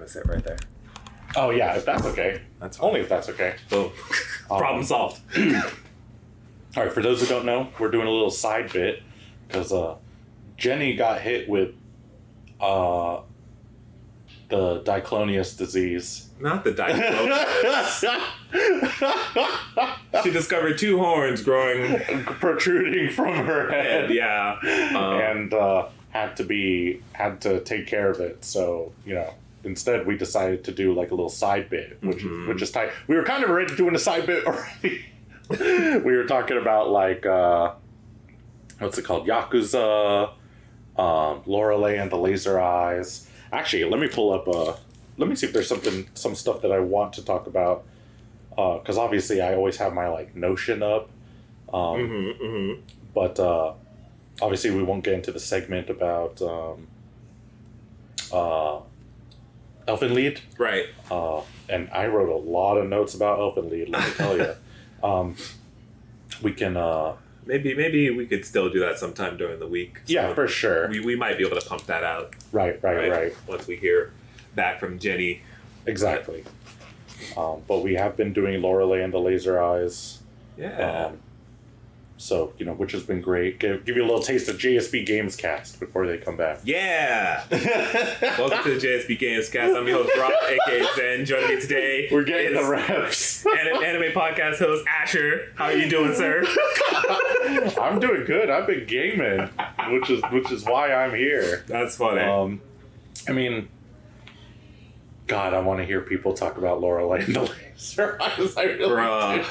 Sit right there. Oh yeah, if that's okay. That's fine. Only if that's okay. Boom. Problem solved. All right, for those who don't know, we're doing a little side bit because Jennii got hit with the diclonius disease. Not the diclonius. She discovered 2 horns growing, protruding from her head. Yeah. And had to take care of it. So instead we decided to do like a little side bit, which is tight. We were kind of already doing a side bit already. We were talking about like what's it called, Yakuza, Lorelei and the Laser Eyes. Actually, let me pull up let me see if there's some stuff that I want to talk about, because obviously I always have my like Notion up, but obviously we won't get into the segment about Elfenlied. Right. And I wrote a lot of notes about Elfenlied, let me tell you. We can... Maybe we could still do that sometime during the week. So yeah, for sure. We might be able to pump that out. Right. Once we hear back from Jennii. Exactly. But we have been doing Lorelei and the Laser Eyes. Yeah. So, which has been great. Give you a little taste of JSB Games Cast before they come back. Yeah! Welcome to the JSB Games Cast. I'm your host, Rob, a.k.a. Zen. Joining me today We're getting the reps. Anime podcast host, Asher. How are you doing, sir? I'm doing good. I've been gaming, which is why I'm here. That's funny. I mean, God, I want to hear people talk about Lorelei and the Laser Eyes. I really do.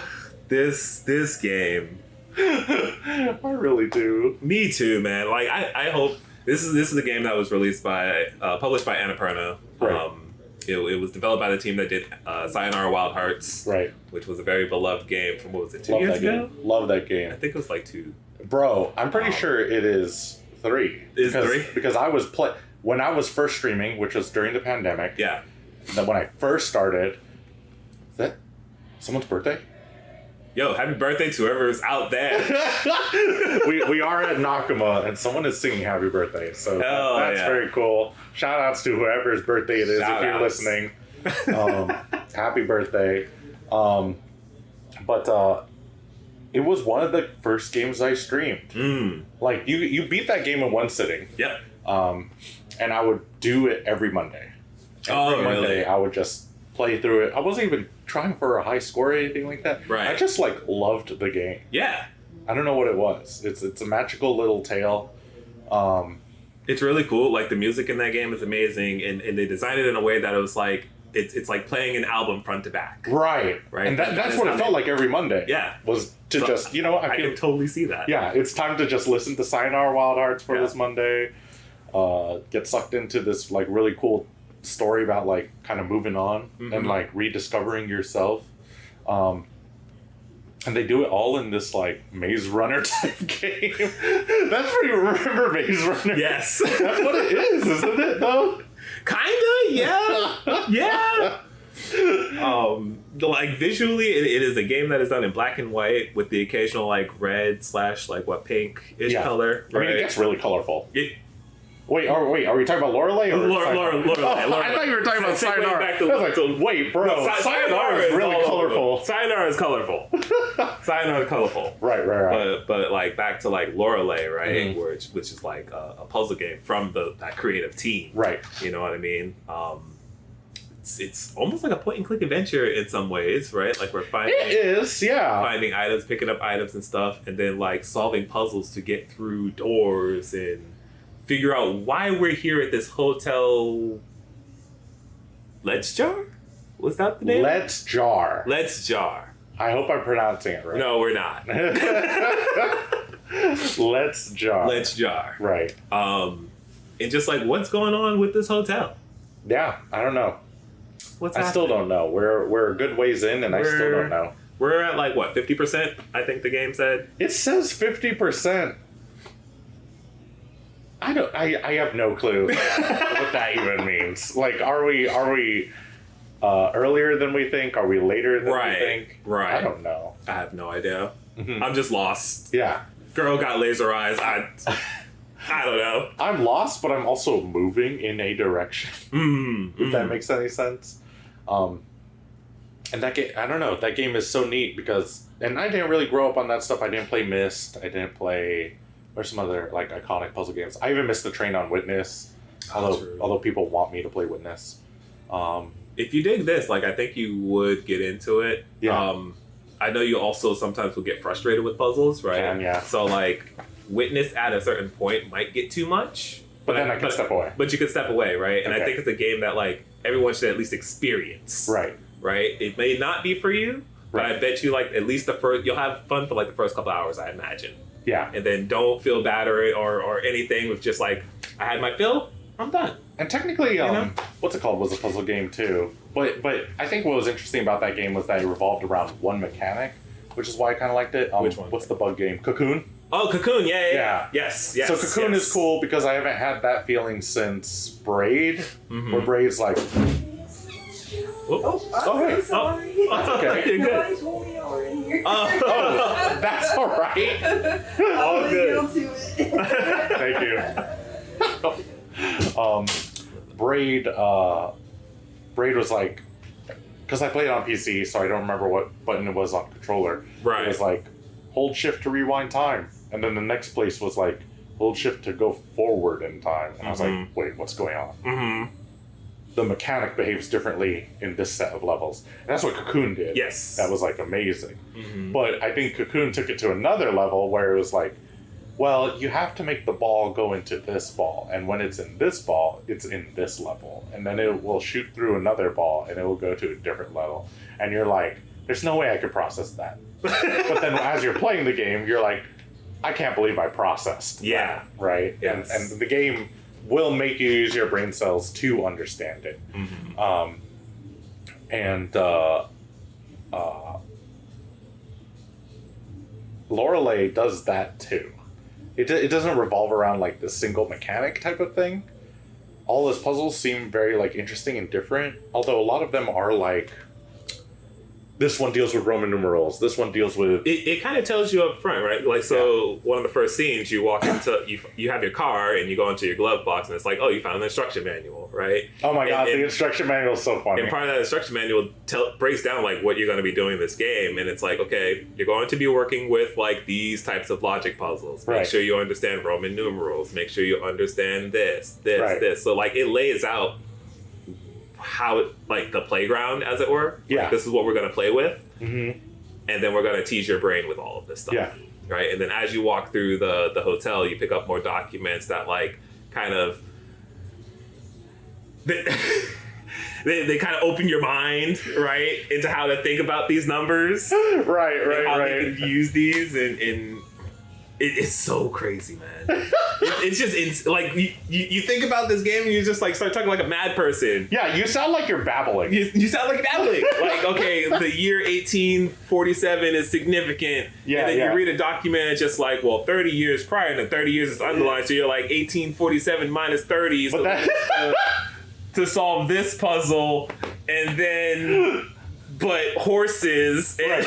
This game... I really do. Me too, man. Like I hope this is a game that was released by published by Annapurna. Right. It was developed by the team that did Sayonara Wild Hearts, right? Which was a very beloved game from, what was it, 2 years ago? Love that game. I think it was like 2. Bro, I'm pretty sure it is 3. Is 3? Because I was when I was first streaming, which was during the pandemic. Yeah. Then when I first started, is that someone's birthday? Yo, happy birthday to whoever's out there. we are at Nakama and someone is singing happy birthday. So that's very cool. Shout outs to whoever's birthday it is if you're listening. Happy birthday. But it was one of the first games I streamed. Like you beat that game in one sitting. Yep. And I would do it every Monday. Every Monday really? I would just play through it. I wasn't even trying for a high score or anything like that. Right. I just like loved the game. Yeah. I don't know what it was. It's a magical little tale. It's really cool. Like the music in that game is amazing, and they designed it in a way that it was like it's like playing an album front to back. Right. And that's what it felt like every Monday. Yeah. Was to just I can totally see that. Yeah, it's time to just listen to Sayonara Wild Hearts for this Monday. Get sucked into this like really cool story about like kind of moving on and like rediscovering yourself, and they do it all in this like Maze Runner type game. That's what you remember, Maze Runner. Yes. That's what it is, isn't it though? Kinda, yeah. Like visually it is a game that is done in black and white with the occasional like red / like what pink-ish color. Right? I mean, it gets really colorful. Wait, are we talking about Lorelei? Lorelei. I thought you were talking about Sayonara. I was like, wait, bro. No, Sayonara is really colorful. Sayonara is colorful. Sayonara is colorful. Right. But like back to like Lorelei, right? Which is like a puzzle game from that creative team. Right. You know what I mean? It's almost like a point and click adventure in some ways, right? Like we're finding finding items, picking up items and stuff, and then like solving puzzles to get through doors and figure out why we're here at this hotel. Let's Jar? Was that the name? Let's Jar. Let's Jar. I hope I'm pronouncing it right. No, we're not. Let's jar. Let's jar. Right. And just like, what's going on with this hotel? Yeah, I don't know. What's I happening? still don't know. We're a good ways in, and I still don't know. We're at like what, 50%? I think the game said. It says 50%. I have no clue what that even means. Like, are we earlier than we think? Are we later than we think? Right. I don't know. I have no idea. I'm just lost. Yeah. Girl got laser eyes. I don't know. I'm lost, but I'm also moving in a direction. If that makes any sense. And that game, I don't know, that game is so neat because, and I didn't really grow up on that stuff. I didn't play Myst. I didn't play, there's some other like iconic puzzle games. I even missed the train on Witness, although people want me to play Witness. If you dig this, like, I think you would get into it. Yeah. I know you also sometimes will get frustrated with puzzles, right? Yeah. So like, Witness at a certain point might get too much. But then I can step away. But you can step away, right? And Okay. I think it's a game that like everyone should at least experience. Right. Right? It may not be for you, but I bet you like at least you'll have fun for like the first couple hours, I imagine. Yeah. And then don't feel bad or anything with just like, I had my fill, I'm done. And technically, know? what's it called, was a puzzle game too. But I think what was interesting about that game was that it revolved around one mechanic, which is why I kind of liked it. Which one? What's the bug game? Cocoon? Oh, Cocoon, yeah. Yes. So Cocoon is cool because I haven't had that feeling since Braid, where Braid's like... I'm sorry. Okay. You're good. Nobody told me y'all were in here. Oh, that's all right. All good. Thank you. Braid was like, because I played it on PC, so I don't remember what button it was on controller. Right. It was like, hold shift to rewind time. And then the next place was like, hold shift to go forward in time. And I was like, wait, what's going on? The mechanic behaves differently in this set of levels. And that's what Cocoon did. Yes. That was like amazing. But I think Cocoon took it to another level where it was like, well, you have to make the ball go into this ball. And when it's in this ball, it's in this level. And then it will shoot through another ball and it will go to a different level. And you're like, there's no way I could process that. But then as you're playing the game, you're like, I can't believe I processed that, right? Yes. And the game will make you use your brain cells to understand it. Lorelei does that too. It doesn't revolve around like the single mechanic type of thing. All those puzzles seem very like interesting and different, although a lot of them are like, this one deals with Roman numerals. This one deals with... It kind of tells you up front, right? Like, so one of the first scenes, you walk into... You have your car, and you go into your glove box, and it's like, oh, you found an instruction manual, right? Oh my god, the instruction manual is so funny. And part of that instruction manual breaks down, like, what you're going to be doing in this game. And it's like, okay, you're going to be working with, like, these types of logic puzzles. Make sure you understand Roman numerals. Make sure you understand this. So, like, it lays out how it, like the playground, as it were. Yeah. Like, this is what we're going to play with. And then we're going to tease your brain with all of this stuff. Yeah. Right. And then as you walk through the hotel, you pick up more documents that like kind of they kind of open your mind, right, into how to think about these numbers. Right. How they can use these and it's so crazy, man. It's just like you think about this game and you just like start talking like a mad person. Yeah, you sound like you're babbling. You sound like you're babbling. Like, okay, the year 1847 is significant. Yeah, and then you read a document just like, well, 30 years prior, and then 30 years is underlined, so you're like 1847 minus 30 is to solve this puzzle, and then but horses. And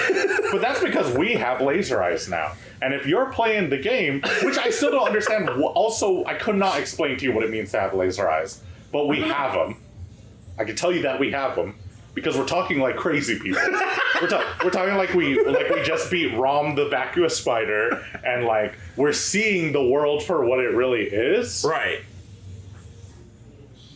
But that's because we have laser eyes now. And if you're playing the game, which I still don't understand, also, I could not explain to you what it means to have laser eyes, but we have them. I can tell you that we have them because we're talking like crazy people. We're talking like we just beat Rom the vacuous spider, and like we're seeing the world for what it really is. Right.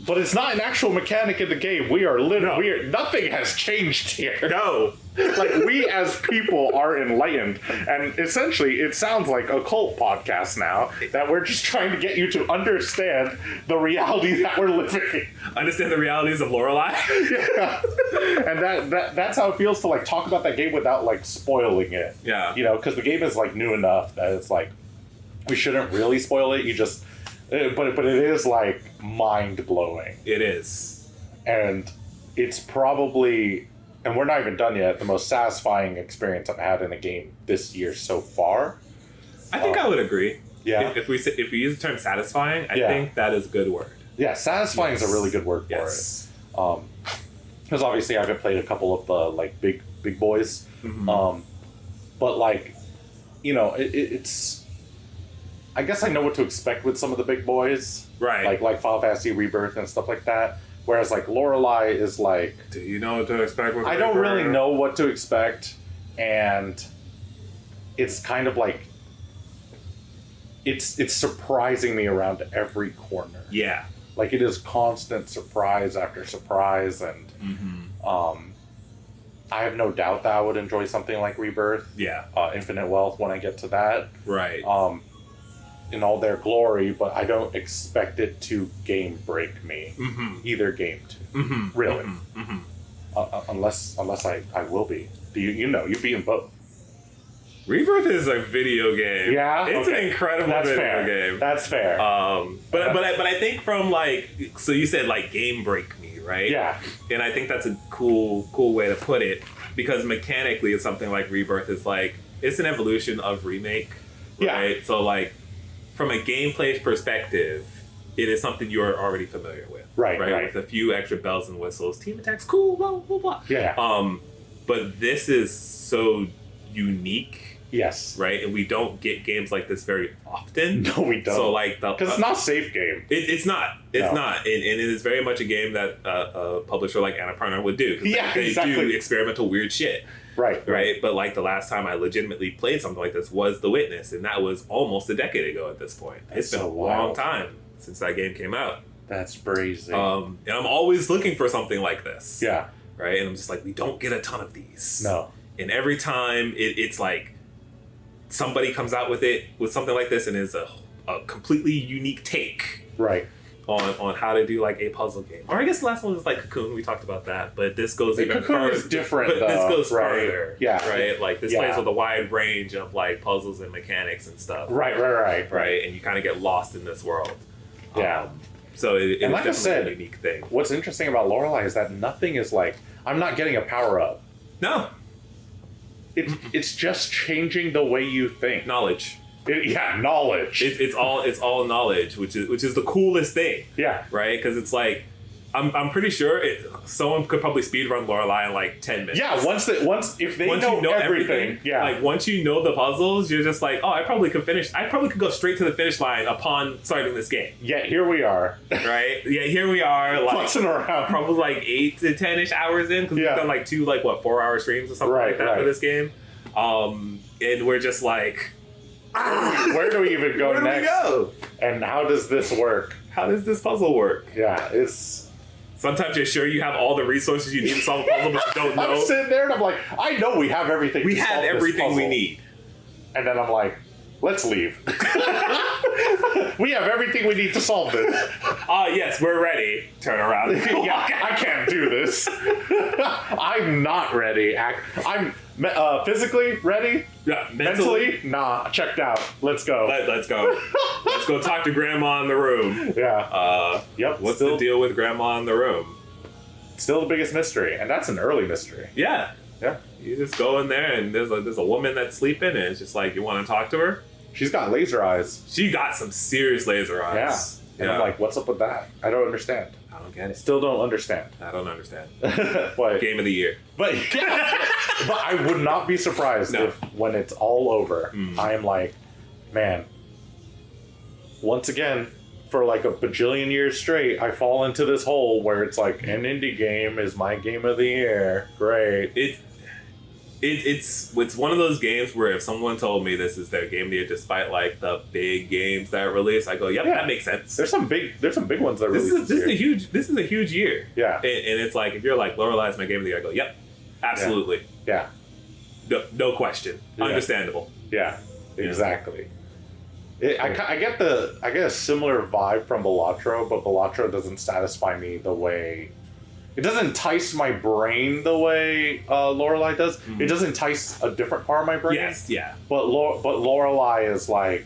But it's not an actual mechanic in the game. We are literally nothing has changed here. No. Like, we as people are enlightened, and essentially it sounds like a cult podcast now, that we're just trying to get you to understand the reality that we're living in. Understand the realities of Lorelei. Yeah. And that's how it feels to like talk about that game without like spoiling it. Yeah. You know, because the game is like new enough that it's like, we shouldn't really spoil it. You just, but it is like mind blowing. It is, and it's probably, and we're not even done yet, the most satisfying experience I've had in a game this year so far. I think I would agree. Yeah. If we use the term satisfying, I think that is a good word. Yeah, satisfying is a really good word for it. Because obviously I haven't played a couple of the like big boys, but like, you know, it's. I guess I know what to expect with some of the big boys, right? Like Final Fantasy Rebirth and stuff like that. Whereas like Lorelei is like, do you know what to expect? With I don't really know what to expect, and it's kind of like it's surprising me around every corner. Yeah, like it is constant surprise after surprise, and I have no doubt that I would enjoy something like Rebirth. Yeah, Infinite Wealth when I get to that. Right. In all their glory, but I don't expect it to game break me. Either game to really, unless I will be. Do you've beaten both? Rebirth is a video game. Yeah, it's an incredible video game. That's fair. But I think from like, so you said like game break me, right? Yeah, and I think that's a cool way to put it, because mechanically it's something like Rebirth is like, it's an evolution of Remake, right? Yeah. So like, from a gameplay perspective, it is something you're already familiar with. Right. With a few extra bells and whistles. Team attacks, cool, blah, blah, blah. Yeah. But this is so unique. Yes. Right? And we don't get games like this very often. No, we don't. So like, because it's not a safe game. It's not. It's not. And it is very much a game that a publisher like Annapurna would do. Yeah, they exactly. do experimental weird shit. Right. But like the last time I legitimately played something like this was The Witness, and that was almost a decade ago at this point. It's been a long time since that game came out. That's crazy. And I'm always looking for something like this. Yeah. Right. And I'm just like, we don't get a ton of these. No. And every time it's like somebody comes out with something like this, and is a completely unique take. Right. On how to do like a puzzle game, or I guess the last one was like Cocoon. We talked about that, but this goes even further. Cocoon is different, but this goes right? further. Yeah, right. Like this plays with a wide range of like puzzles and mechanics and stuff. Right. And you kind of get lost in this world. Yeah. So it and is like I said, a unique thing. What's interesting about Lorelei is that nothing is like, I'm not getting a power up. No. It's just changing the way you think. Knowledge. Knowledge. It's all knowledge, which is the coolest thing. Yeah. Right? Because it's like, I'm pretty sure someone could probably speedrun Lorelei in like 10 minutes. Yeah, once if they know everything. Yeah. Like once you know the puzzles, you're just like, oh, I probably could go straight to the finish line upon starting this game. Yeah, here we are. Right? Yeah, here we are. Like fussing around. Probably like 8 to 10-ish hours in, because we've done like 2 4-hour streams or something like that for this game. And we're just like, where do we even go next? Where do we go? And how does this work? How does this puzzle work? Yeah, it's... Sometimes you're sure you have all the resources you need to solve a puzzle, but you don't know. I'm sitting there and I'm like, I know we have everything. We have everything we need. And then I'm like, let's leave. We have everything we need to solve this. Yes, we're ready. Turn around. Yeah, I can't do this. I'm not ready. I'm physically ready. Yeah, mentally, nah, checked out. Let's go. Let's go. Let's go talk to Grandma in the room. Yeah. Yep. What's the deal with Grandma in the room? Still the biggest mystery, and that's an early mystery. Yeah. Yeah. You just go in there, and there's a woman that's sleeping, and it's just like, you want to talk to her? She's got laser eyes. She got some serious laser eyes. Yeah. And I'm like, what's up with that? I don't understand. I don't get it. Still don't understand. I don't understand. But, Game of the year. But I would not be surprised if when it's all over, I am like, man, once again, for like a bajillion years straight, I fall into this hole where it's like, an indie game is my game of the year. Great. It's one of those games where if someone told me this is their game of the year, despite like the big games that release, I go, yep, that makes sense. There's some big ones that release. This is a huge year. Yeah. And it's like, if you're like, Lorelei's my game of the year, I go, yep, absolutely. Yeah. No question. Yeah. Understandable. Yeah. Exactly. I get a similar vibe from Balatro, but Balatro doesn't satisfy me the way. It doesn't entice my brain the way Lorelei does. It does entice a different part of my brain. Yes, yeah. But Lorelei is like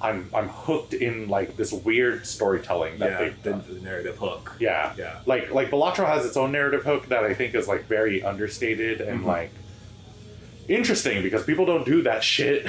I'm hooked in like this weird storytelling that they've done. The narrative hook. Yeah. Like Balatro has its own narrative hook that I think is like very understated and like interesting because people don't do that shit.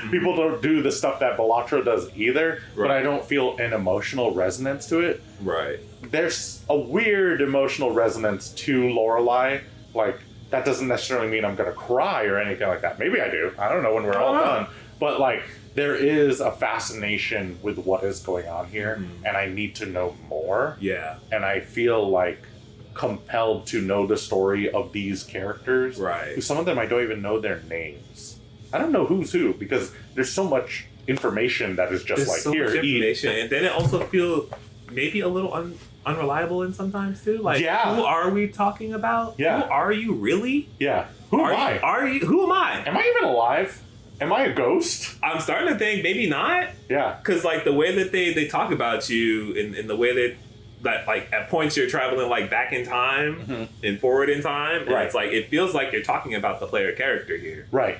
People don't do the stuff that Balatro does either. But I don't feel an emotional resonance to it. Right. There's a weird emotional resonance to Lorelei. Like that doesn't necessarily mean I'm gonna cry or anything like that. Maybe I do. I don't know when we're all done. But like there is a fascination with what is going on here, and I need to know more. Yeah. And I feel like compelled to know the story of these characters. Right. Some of them I don't even know their names. I don't know who's who because there's so much information that is just There's like here. Much information, and then it also feels maybe a little unreliable in sometimes too. Like, who are we talking about? Yeah. Who are you really? Yeah. Who am I? Who am I? Am I even alive? Am I a ghost? I'm starting to think maybe not. Yeah. Because like the way that they talk about you in the way that like at points you're traveling like back in time and forward in time. And it's like it feels like you're talking about the player character here. Right.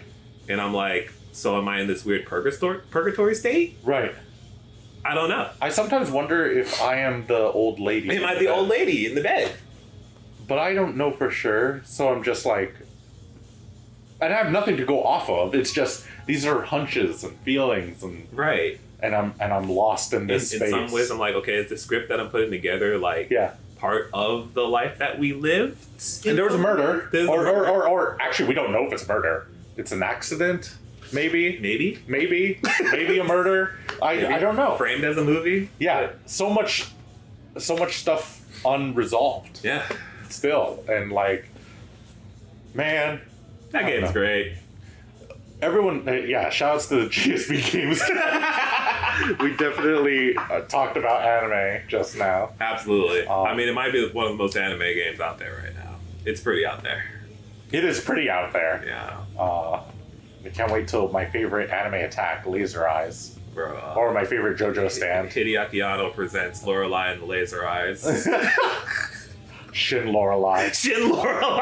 And I'm like, so am I in this weird purgatory state? Right. I don't know. I sometimes wonder if I am the old lady. Am I the old lady in the bed? But I don't know for sure, so I'm just like... And I have nothing to go off of. It's just, these are hunches and feelings and... Right. And I'm lost in this space. In some ways, I'm like, okay, is the script that I'm putting together like part of the life that we lived? And there was a murder. Or actually, we don't know if it's murder. It's an accident. Maybe a murder. I don't know. Framed as a movie. Yeah, so much stuff unresolved. Yeah, still, and like, man, that game's great. Everyone, shouts to the JSB games. We definitely talked about anime just now. Absolutely. I mean, it might be one of the most anime games out there right now. It's pretty out there. It is pretty out there. Yeah. I can't wait till my favorite anime attack, Laser Eyes. Bro, or my favorite JoJo stand. Hideaki Anno presents Lorelei and the Laser Eyes. Shin Lorelei. Shin Lorelei!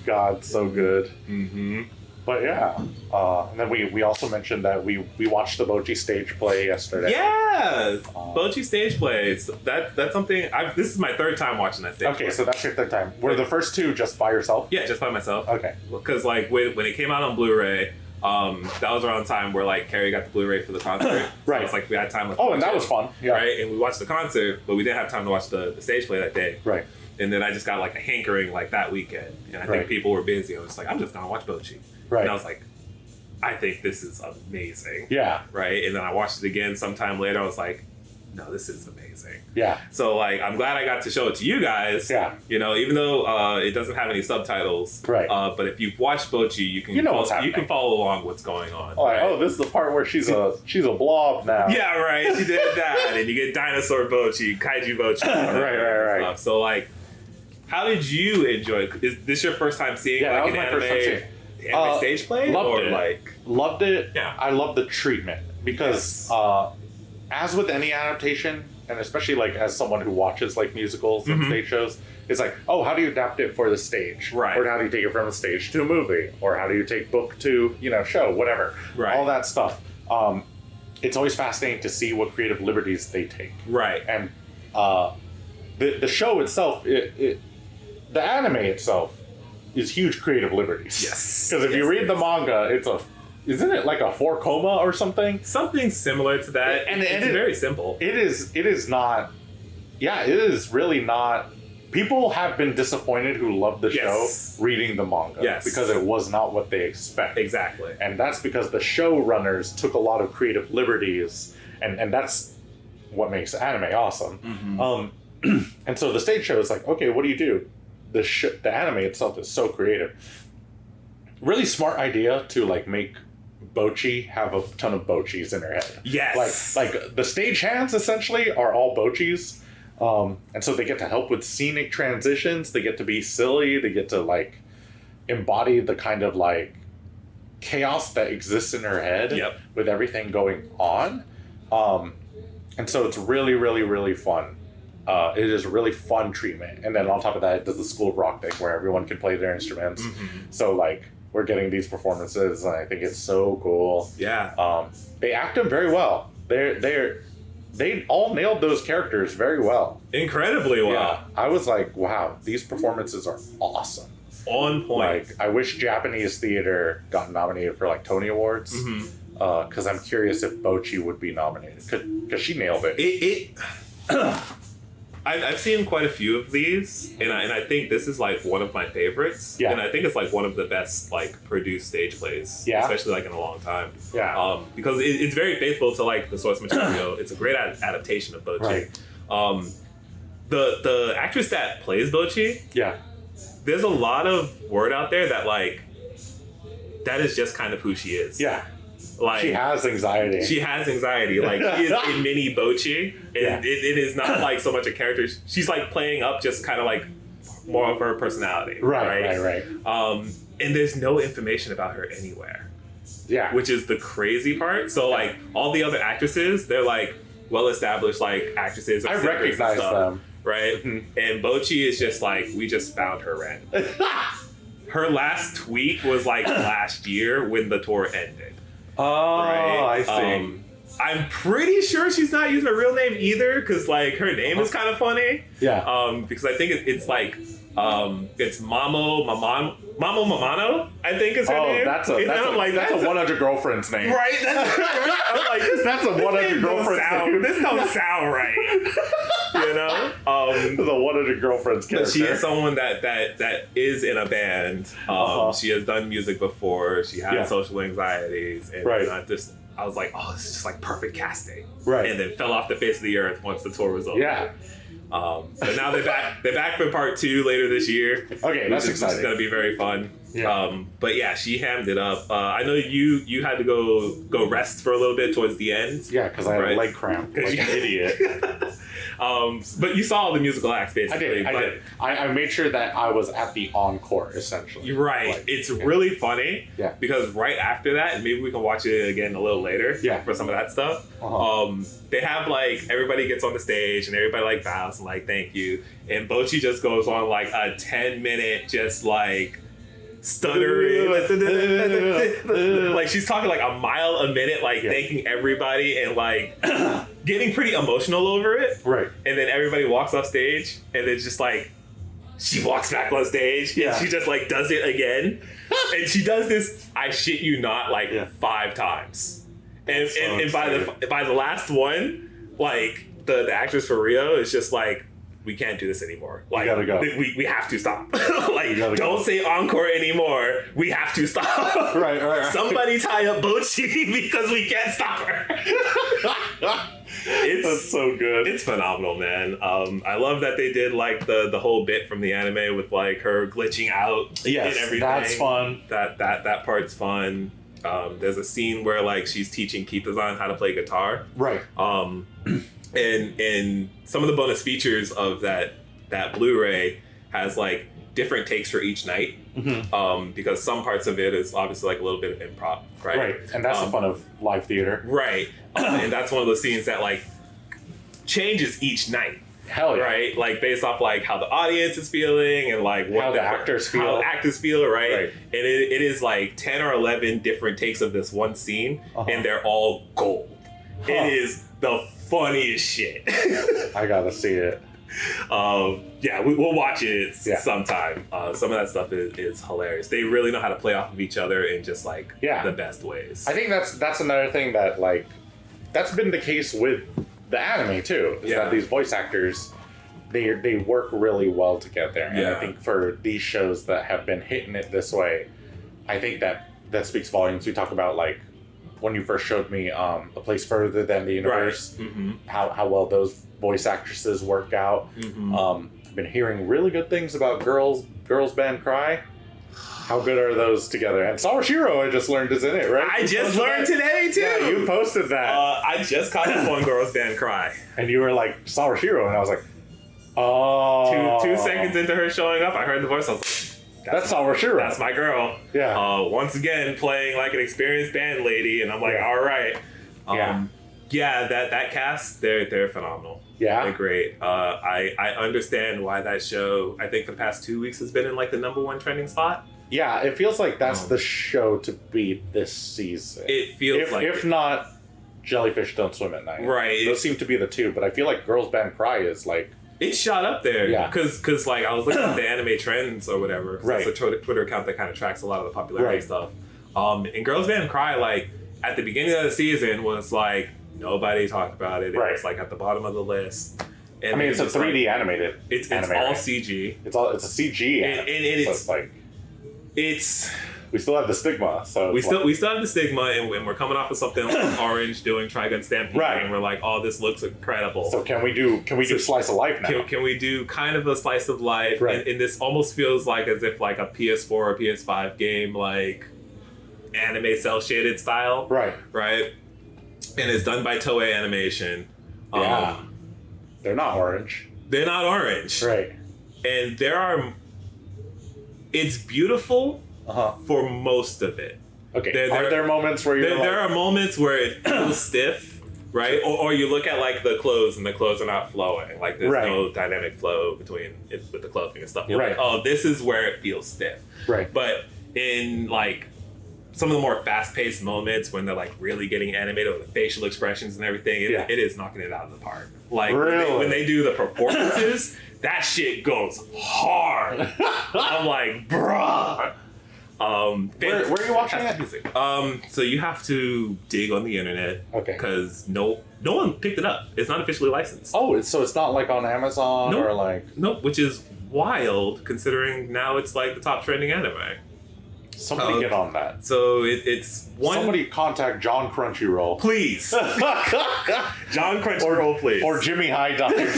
God, so good. Mm-hmm. But yeah, and then we also mentioned that we watched the Bocchi stage play yesterday. Yes, Bocchi stage plays. That's something. This is my third time watching that stage. Okay, so that's your third time. Were the first two just by yourself? Yeah, just by myself. Okay. Because like when it came out on Blu-ray, that was around the time where like Carrie got the Blu-ray for the concert. Right. So it's like we had time. And that was fun. Yeah. Right, and we watched the concert, but we didn't have time to watch the stage play that day. Right. And then I just got like a hankering like that weekend, and I think people were busy. I was like, I'm just gonna watch Bocchi. Right. And I was like, I think this is amazing. Yeah. Right. And then I watched it again sometime later. I was like, no, this is amazing. Yeah. So like, I'm glad I got to show it to you guys. Yeah. You know, even though it doesn't have any subtitles. Right. But if you've watched Bocchi, you can what's happening. You can follow along what's going on. Like, oh, this is the part where she's a blob now. Yeah. Right. She did that, and you get dinosaur Bocchi, kaiju Bocchi. Right. So like, how did you enjoy it? Is this your first time seeing like an anime stage play? Loved it. Yeah. I love the treatment because as with any adaptation, and especially like as someone who watches like musicals and stage shows, it's like, oh, how do you adapt it for the stage? Right. Or how do you take it from a stage to a movie? Or how do you take book to, show, whatever. Right. All that stuff. It's always fascinating to see what creative liberties they take. Right. And the show itself, the anime itself is huge creative liberties. Yes. Because if you read the manga, isn't it like a 4 coma or something? Something similar to that. And it's very simple. It is not. Yeah, it is really not. People have been disappointed who love the show reading the manga. Yes. Because it was not what they expected. Exactly. And that's because the showrunners took a lot of creative liberties. And that's what makes anime awesome. Mm-hmm. And so the stage show is like, okay, what do you do? The anime itself is so creative. Really smart idea to like make Bocchi have a ton of Bocchis in her head. Yes. Like the stagehands essentially are all Bocchis. And so they get to help with scenic transitions. They get to be silly. They get to like embody the kind of like chaos that exists in her head with everything going on. And so it's really, really, really fun. It is a really fun treatment. And then on top of that, it does the School of Rock thing where everyone can play their instruments. So like we're getting these performances, and I think it's so cool. Yeah. They act them very well. They all nailed those characters very well. Incredibly well. Yeah. I was like, wow, these performances are awesome. On point. Like, I wish Japanese theater got nominated for like Tony Awards. Because I'm curious if Bocchi would be nominated, because she nailed it. I've seen quite a few of these, and I think this is like one of my favorites. Yeah. And I think it's like one of the best like produced stage plays, especially like in a long time. Yeah. Because it's very faithful to like the source material. It's a great adaptation of Bocchi. Right. The actress that plays Bocchi, there's a lot of word out there that like that is just kind of who she is. Yeah. Like, she has anxiety. Like, she is a mini Bocchi. And it is not like so much a character. She's like playing up just kind of like more of her personality. Right. And there's no information about her anywhere. Yeah. Which is the crazy part. So like all the other actresses, they're like well established like actresses. I recognize them. Right? Mm-hmm. And Bocchi is just like, we just found her randomly. Her last tweet was like last year when the tour ended. Oh, right? I see. I'm pretty sure she's not using her real name either, because like her name is kind of funny. Yeah. Because I think it's like it's Mamo Mamano, I think is her name. That's a 100 girlfriend's name. Right? I'm like, that's a 100 girlfriend's name. This don't sound right. You know? The 100 girlfriend's character. She is someone that is in a band. She has done music before. She has social anxieties. And I was like, oh, this is just like perfect casting. Right. And then fell off the face of the earth once the tour was over. Yeah. But now they're back for part 2 later this year. Okay, that's exciting. It's going to be very fun. Yeah. But yeah, she hammed it up. I know you had to go rest for a little bit towards the end. Yeah, because I had a leg cramp like an idiot. But you saw the musical acts basically. I did. I made sure that I was at the encore essentially. You're right. Like, it's really funny. Yeah. Because right after that, and maybe we can watch it again a little later. Yeah. For some of that stuff. They have like everybody gets on the stage and everybody like bows and like thank you, and Bocchi just goes on like a 10-minute just like stuttering like she's talking like a mile a minute like thanking everybody and like getting pretty emotional over it, right? And then everybody walks off stage and then just like she walks back on stage and she just like does it again and she does this, I shit you not, like 5 times. And by the last one, like the actress for Rio is just like, we can't do this anymore. Like, we gotta go. We have to stop. Like, don't say encore anymore. We have to stop. Right. Somebody tie up Bocchi because we can't stop her. That's so good. It's phenomenal, man. I love that they did like the whole bit from the anime with like her glitching out and everything. That's fun. That part's fun. There's a scene where like she's teaching Kitazan how to play guitar. Right. And some of the bonus features of that Blu-ray has like different takes for each night. Mm-hmm. Because some parts of it is obviously like a little bit of improv, right? Right. And that's the fun of live theater. Right. And that's one of those scenes that like changes each night. Hell yeah. Right? Like based off like how the audience is feeling and like what how the actors feel. How the actors feel, right? And it is like 10 or 11 different takes of this one scene and they're all gold. It is the funniest shit. I gotta see it. We'll watch it sometime. Some of that stuff is hilarious. They really know how to play off of each other in just like the best ways. I think that's another thing that like that's been the case with the anime too. Is that these voice actors they work really well together. And I think for these shows that have been hitting it this way, I think that speaks volumes. We talk about like when you first showed me A Place Further Than the Universe, how well those voice actresses work out. I've been hearing really good things about Girls Band Cry. How good are those together? And Sawashiro, I just learned, is in it, right? I just learned today, too. Yeah, you posted that. I just caught up on Girls Band Cry. And you were like, Sawashiro, and I was like, oh. Two seconds into her showing up, I heard the voice, I was like, that's Sawashiro. That's my girl. Yeah. Once again, playing like an experienced band lady, and I'm like, all right. That cast, they're phenomenal. Yeah. They're great. I understand why that show, I think for the past 2 weeks, has been in like the #1 trending spot. Yeah, it feels like that's the show to beat this season. It feels if not Jellyfish Don't Swim at Night. Right. Those seem to be the two, but I feel like Girls Band Cry is like... It shot up there. Yeah. Because like, I was looking at the anime trends or whatever. Right. It's a Twitter account that kind of tracks a lot of the popularity stuff. And Girls Band Cry, like, at the beginning of the season was like, nobody talked about it. It was like at the bottom of the list. And I mean, it's a 3D like, animated. It's anime, all right? CG. It's a CG anime. And it's like... It's... We still have the stigma, so we still have the stigma, and we're coming off of something like Orange doing Trigun Stampede, and we're like, oh, this looks incredible. So can we do slice of life now? Can we do kind of a slice of life? Right. And this almost feels like as if like a PS4 or PS5 game, like anime cell shaded style, right? And it's done by Toei Animation. Yeah, they're not Orange. They're not Orange, right? And it's beautiful. For most of it. Okay. Are there moments where you're there are moments where it feels stiff, right? Or you look at like the clothes and the clothes are not flowing. Like there's no dynamic flow between it with the clothing and stuff. You're like, oh, this is where it feels stiff. Right. But in like some of the more fast-paced moments when they're like really getting animated with the facial expressions and everything, it is knocking it out of the park. Like when they do the performances, that shit goes hard. I'm like, bruh. Where are you watching it? So you have to dig on the internet, because no one picked it up. It's not officially licensed. Oh, so it's not like on Amazon or like... Nope, which is wild considering now it's like the top trending anime. Somebody get on that. So it's one. Somebody contact John Crunchyroll, please. John Crunchyroll, please. Or Jimmy High Dive.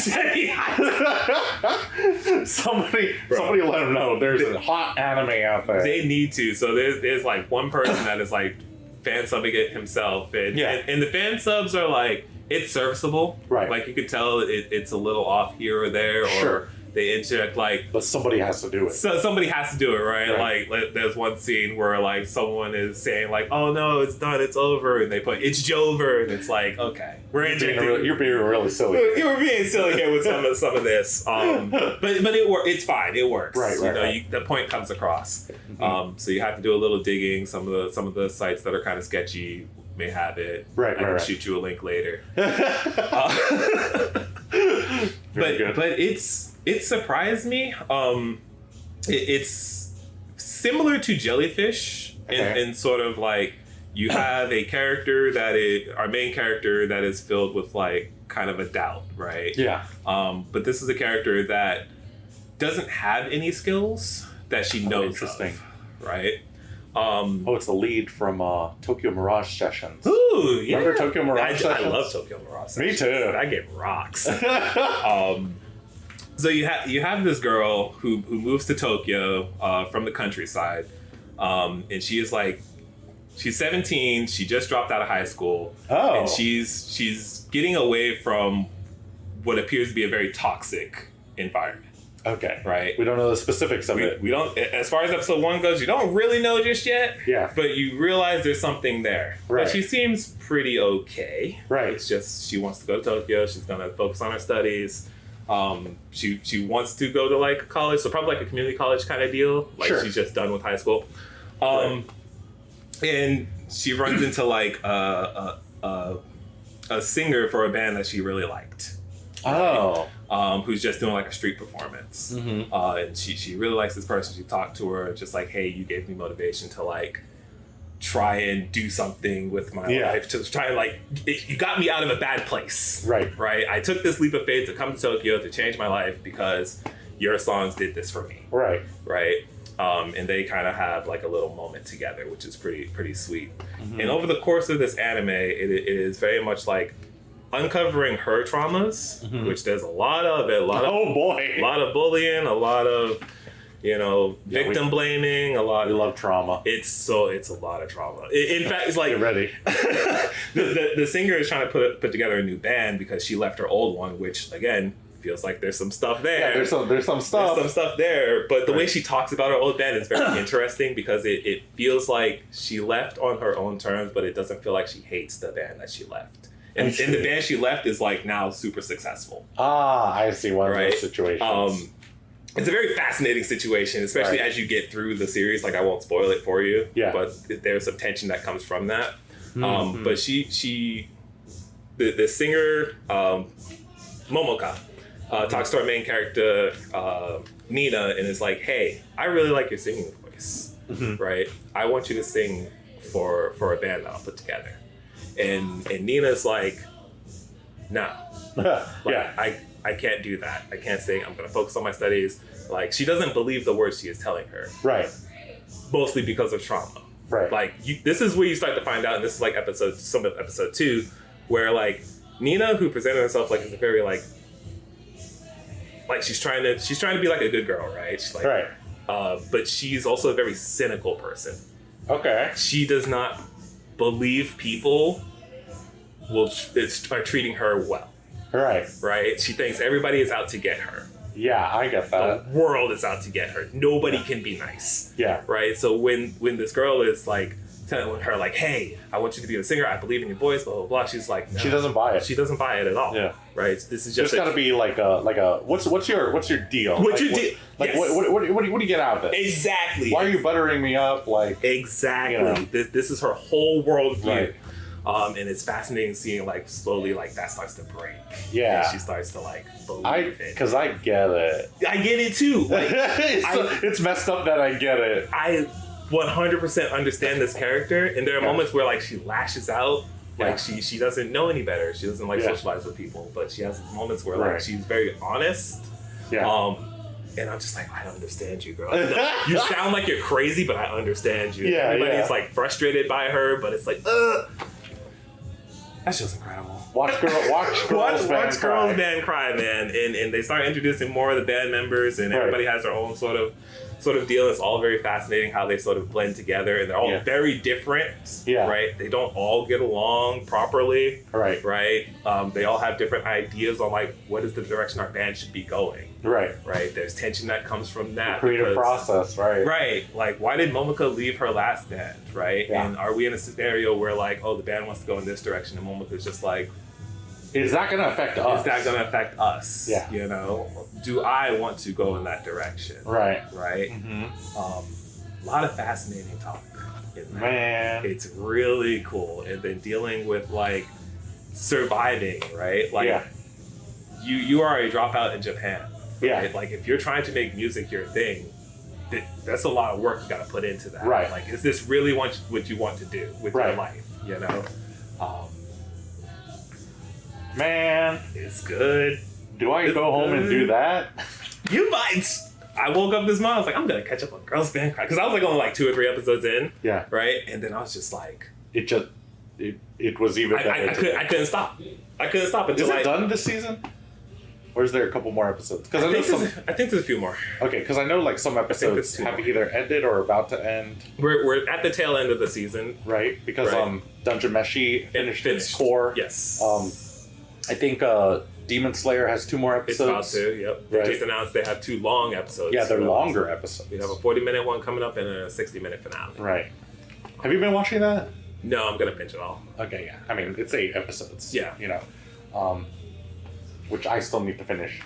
somebody let him know there's a hot anime out there. They need to. So there's like one person that is like fan subbing it himself, and the fan subs are like, it's serviceable. Right. Like you could tell it's a little off here or there, or they interject like, but somebody has to do it. So somebody has to do it, right? Like there's one scene where like someone is saying like, "Oh no, it's done, it's over," and they put "it's Jover," and it's like, okay, we're injecting. You're being really silly. You were being silly here with some of this, but it's fine. It works. Right. The point comes across. So you have to do a little digging. Some of the sites that are kind of sketchy may have it. I can shoot you a link later. But it surprised me. It's similar to Jellyfish in sort of like, you have a character our main character that is filled with like kind of a doubt, right? Yeah. But this is a character that doesn't have any skills that she knows of, right? It's the lead from Tokyo Mirage Sessions. Ooh, yeah. Remember Tokyo Mirage Sessions? I love Tokyo Mirage Sessions. Me too. That game rocks. So you have this girl who moves to Tokyo from the countryside, and she's 17. She just dropped out of high school, and she's getting away from what appears to be a very toxic environment. Okay. Right. We don't know the specifics of it. We don't. As far as episode 1 goes, you don't really know just yet. Yeah. But you realize there's something there. Right. But she seems pretty okay. Right. It's just she wants to go to Tokyo. She's gonna focus on her studies. She wants to go to like college, so probably like a community college kind of deal. Like she's just done with high school. And she runs into like a singer for a band that she really liked. Who's just doing like a street performance. And she really likes this person. She talked to her, just like, hey, you gave me motivation to like try and do something with my life, to try and like, you got me out of a bad place. Right. I took this leap of faith to come to Tokyo to change my life because your songs did this for me. Right. And they kind of have like a little moment together, which is pretty sweet. And over the course of this anime, it is very much like uncovering her traumas, which there's a lot of it. A lot of bullying, a lot of victim blaming, a lot. We love trauma. It's a lot of trauma. In fact, it's like, get ready. the singer is trying to put together a new band because she left her old one, which again feels like there's some stuff there. Yeah, there's some stuff. There's some stuff there, but the way she talks about her old band is very interesting because it feels like she left on her own terms, but it doesn't feel like she hates the band that she left. And the band she left is like now super successful. I see one of those situations. it's a very fascinating situation, especially as you get through the series. Like, I won't spoil it for you, but there's some tension that comes from that. But the singer, Momoka, talks to our main character, Nina, and is like, hey, I really like your singing voice, right? I want you to sing for a band that I'll put together. And Nina's like, no. I can't do that. I can't sing. I'm going to focus on my studies. Like, she doesn't believe the words she is telling her. Right. Mostly because of trauma. Right. Like, this is where you start to find out, and this is like some of episode 2, where like Nina, who presented herself like as a very like she's trying to be like a good girl, right? She's like, right. But she's also a very cynical person. Okay. She does not believe people are treating her well. Right. Right? She thinks everybody is out to get her. Yeah, I get that. The world is out to get her. Nobody can be nice. Yeah. Right? So when this girl is like telling her like, hey, I want you to be a singer, I believe in your voice, blah, blah, blah. She's like, no. She doesn't buy it. She doesn't buy it at all. Yeah. Right? This is just... There's got to be like a what's your deal? What's your deal? Like, yes. what do you get out of this? Exactly. Why are you buttering me up? Like, exactly. You know. This is her whole worldview. Right. And it's fascinating seeing like slowly like that starts to break. Yeah. And she starts to like believe it. Because I get it. I get it too. Like, it's messed up that I get it. I 100% understand this character, and there are moments where like she lashes out. Like she doesn't know any better. She doesn't like socialize with people, but she has moments where like she's very honest. Yeah. And I'm just like, I understand you, girl. You sound like you're crazy, but I understand you. Yeah. Everybody's like frustrated by her, but it's like, that show's incredible. Watch girls band cry, man. And they start introducing more of the band members, and everybody has their own sort of deal. It's all very fascinating how they sort of blend together, and they're all very different. Yeah. Right? They don't all get along properly. Right. Right? They all have different ideas on like what is the direction our band should be going. Right. Right. There's tension that comes from that. The creative process, right. Right. Like, why did Momoka leave her last band, right? Yeah. And are we in a scenario where like, oh, the band wants to go in this direction, and Momoka's just like, is that going to affect us? Is that going to affect us? Yeah. You know, do I want to go in that direction? Right. Right. Mm-hmm. A lot of fascinating talk in that. Man, it's really cool. And then dealing with like surviving, right? Like, you are a dropout in Japan. Yeah. Right? Like, if you're trying to make music your thing, that's a lot of work you got to put into that. Right. Like, is this really what you want to do with your life? You know. Man, it's good. Do I go home and do that? You might. I woke up this morning, I was like, I'm going to catch up on Girls Band Cry. Because I was like only like 2 or 3 episodes in. Yeah. Right? And then I was just like... It was even better. I couldn't stop. I couldn't stop until Is it done this season? Or is there a couple more episodes? I think there's a few more. Okay, because I know like some episodes have either ended or about to end. We're at the tail end of the season. Right? Because Dungeon Meshi finished its core. Yes. I think Demon Slayer has 2 more episodes. It's about to, yep. They just announced they have 2 long episodes. Yeah, they're longer episodes. We have a 40-minute one coming up and a 60-minute finale. Right. Have you been watching that? No, I'm going to binge it all. Okay, yeah. I mean, it's 8 episodes. Yeah. You know, which I still need to finish.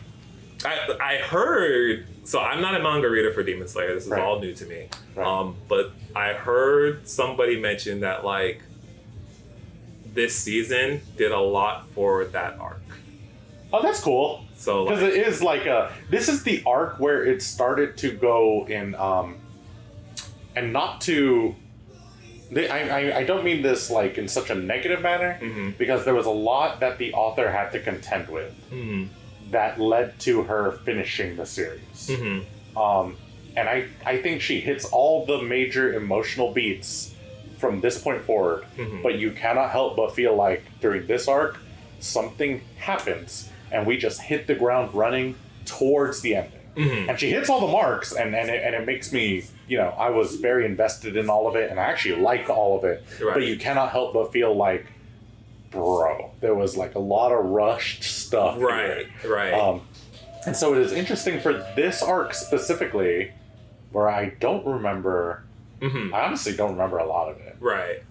I heard... So I'm not a manga reader for Demon Slayer. This is all new to me. Right. But I heard somebody mention that, like, this season did a lot for that arc. Oh, that's cool. So, because it is like this is the arc where it started to go in, and not to. I don't mean this like in such a negative manner, because there was a lot that the author had to contend with that led to her finishing the series. And I think she hits all the major emotional beats from this point forward, but you cannot help but feel like during this arc, something happens, and we just hit the ground running towards the ending. And she hits all the marks, and it makes me, you know, I was very invested in all of it, and I actually like all of it, but you cannot help but feel like, bro, there was like a lot of rushed stuff. Right. And so it is interesting for this arc specifically, where I don't remember... I honestly don't remember a lot of it. Right.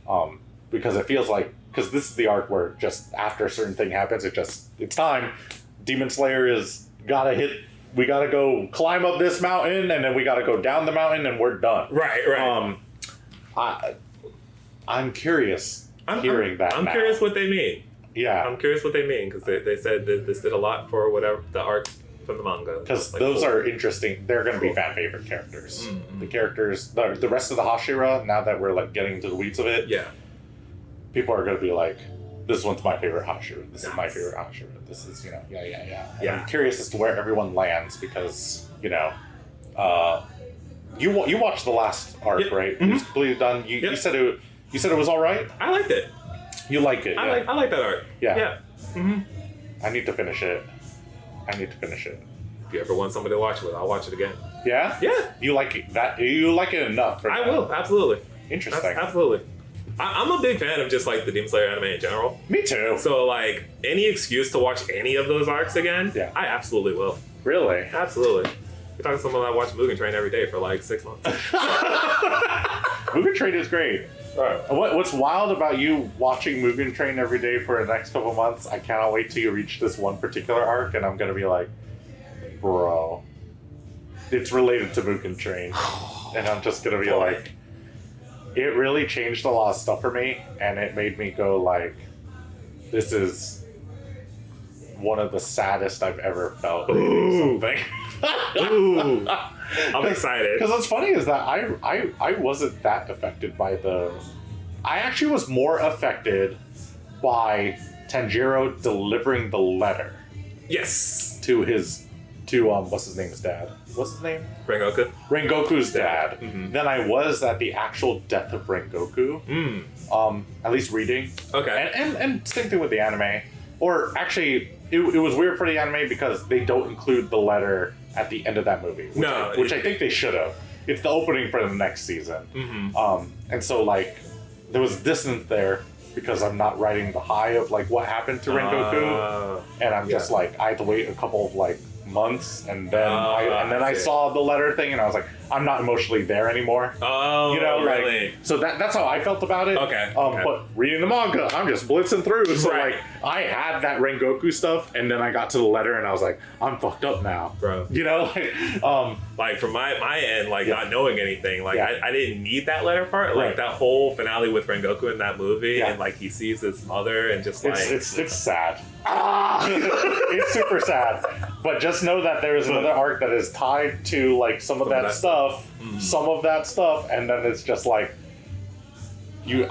Because it feels like... Because this is the arc where just after a certain thing happens, it's time. Demon Slayer is gotta hit we gotta go climb up this mountain, and then we gotta go down the mountain, and we're done. Right. I'm curious hearing that. I'm curious what they mean. Yeah. I'm curious what they mean, because they said that this did a lot for whatever the art from the manga. Because those are interesting. They're going to be fan favorite characters. The characters, the rest of the Hashira, now that we're like getting into the weeds of it, people are going to be like, this one's my favorite Hashira. This is my favorite Hashira. This is, And I'm curious as to where everyone lands because, you watched the last arc, right? It was completely done. You said it was all right? I liked it. You like it? I like that art. Yeah. I need to finish it. If you ever want somebody to watch it with, I'll watch it again. Yeah? Yeah. You like it You like it enough for I will, absolutely. Interesting. Absolutely. I'm a big fan of just like the Demon Slayer anime in general. Me too. So like any excuse to watch any of those arcs again, I absolutely will. Really? Absolutely. You're talking to someone that watched Mugen Train every day for like 6 months. Mugen Train is great. What's wild about you watching Mugen Train every day for the next couple months? I cannot wait till you reach this one particular arc, and I'm gonna be like, bro, it's related to Mugen Train, and I'm just gonna be like, it really changed a lot of stuff for me, and it made me go like, this is one of the saddest I've ever felt reading something. Ooh. I'm excited. Because what's funny is that I wasn't that affected by I actually was more affected by Tanjiro delivering the letter. Yes. To what's his name's dad? What's his name? Rengoku. Rengoku's dad. Than I was at the actual death of Rengoku. At least reading. Okay. And same thing with the anime. Or actually, it was weird for the anime because they don't include the letter at the end of that movie. Which I think they should have. It's the opening for the next season. And so like, there was distance there because I'm not writing the high of like what happened to Rengoku. And I'm just like, I had to wait a couple of like months, and then I saw the letter thing, and I was like, I'm not emotionally there anymore. Oh, really? So that's how I felt about it. Okay. But reading the manga, I'm just blitzing through. So like, I had that Rengoku stuff, and then I got to the letter, and I was like, I'm fucked up now, bro. Like from my end, like not knowing anything, like I didn't need that letter part. Like that whole finale with Rengoku in that movie, and like he sees his mother, and just like it's sad. It's super sad. But just know that there is another arc that is tied to like some of that stuff, and then it's just like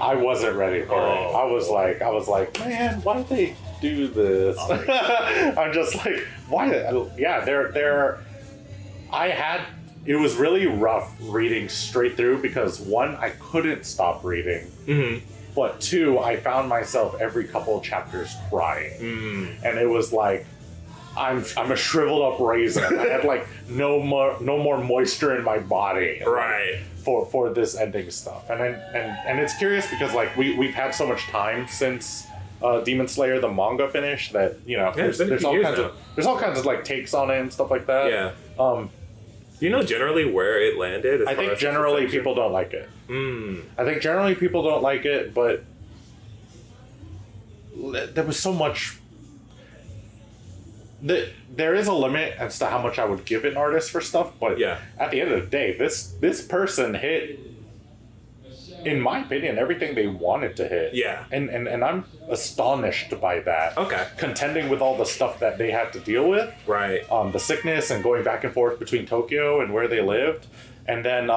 I wasn't ready for it. I was like, man, why did they do this? I'm just like, why? Yeah, it was really rough reading straight through because one, I couldn't stop reading. But two, I found myself every couple of chapters crying, and it was like, I'm a shriveled up raisin. I had like no more moisture in my body, for this ending stuff. And it's curious because like we've had so much time since Demon Slayer the manga finished that there's all kinds of like takes on it and stuff like that. Yeah. Do you know generally where it landed? I think generally people don't like it. I think generally people don't like it, but there was so much. There is a limit as to how much I would give an artist for stuff, but at the end of the day, this person hit, in my opinion, everything they wanted to hit. Yeah. And I'm astonished by that. Okay. Contending with all the stuff that they had to deal with. Right. The sickness and going back and forth between Tokyo and where they lived. And then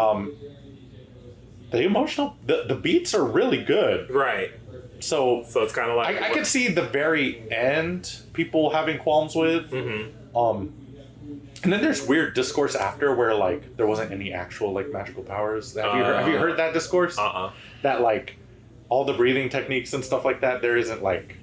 the emotional, the beats are really good. Right. So it's kind of like... I could see the very end people having qualms with. And then there's weird discourse after where like there wasn't any actual like magical powers. Have you heard that discourse? That like all the breathing techniques and stuff like that, there isn't like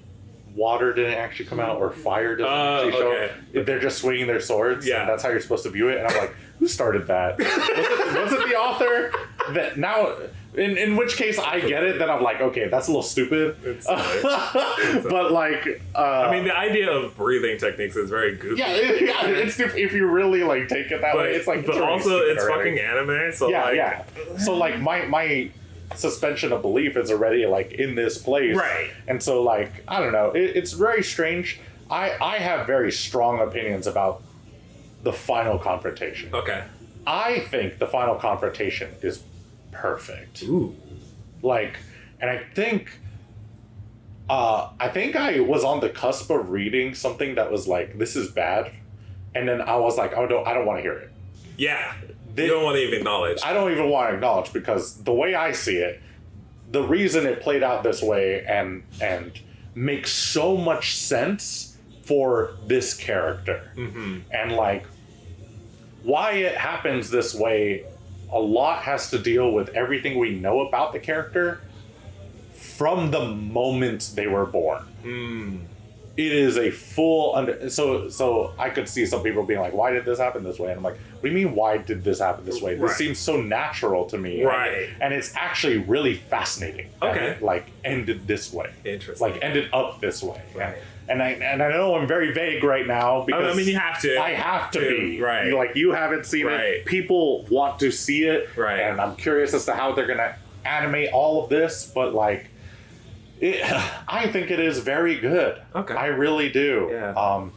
water didn't actually come out or fire didn't actually show up. They're just swinging their swords. Yeah, and that's how you're supposed to view it. And I'm like, who started that? was it the author? That now. In which case I get it, then I'm like, okay, that's a little stupid. But like, I mean, the idea of breathing techniques is very goofy. Yeah, it's if you really like take it that way, it's like. But also, it's fucking anime, so yeah. So like, my suspension of belief is already like in this place, right? And so like, I don't know, it's very strange. I have very strong opinions about the final confrontation. Okay. I think the final confrontation is perfect. Ooh. Like, and I think I was on the cusp of reading something that was like, this is bad. And then I was like, I don't want to hear it. Yeah. You don't want to even acknowledge. I don't even want to acknowledge, because the way I see it, the reason it played out this way and makes so much sense for this character. Mm-hmm. And like, why it happens this way, a lot has to deal with everything we know about the character from the moment they were born. It is a full so I could see some people being like, why did this happen this way? And I'm like, what do you mean, why did this happen this way? This seems so natural to me. Right. And it's actually really fascinating. Okay. That it, like, ended this way. Interesting. Like, ended up this way. Right. And I know I'm very vague right now, because I mean, you have to. I have to be. Right. Like, you haven't seen it. People want to see it. Right. And I'm curious as to how they're gonna animate all of this, but like, I think it is very good. Okay. I really do. Yeah.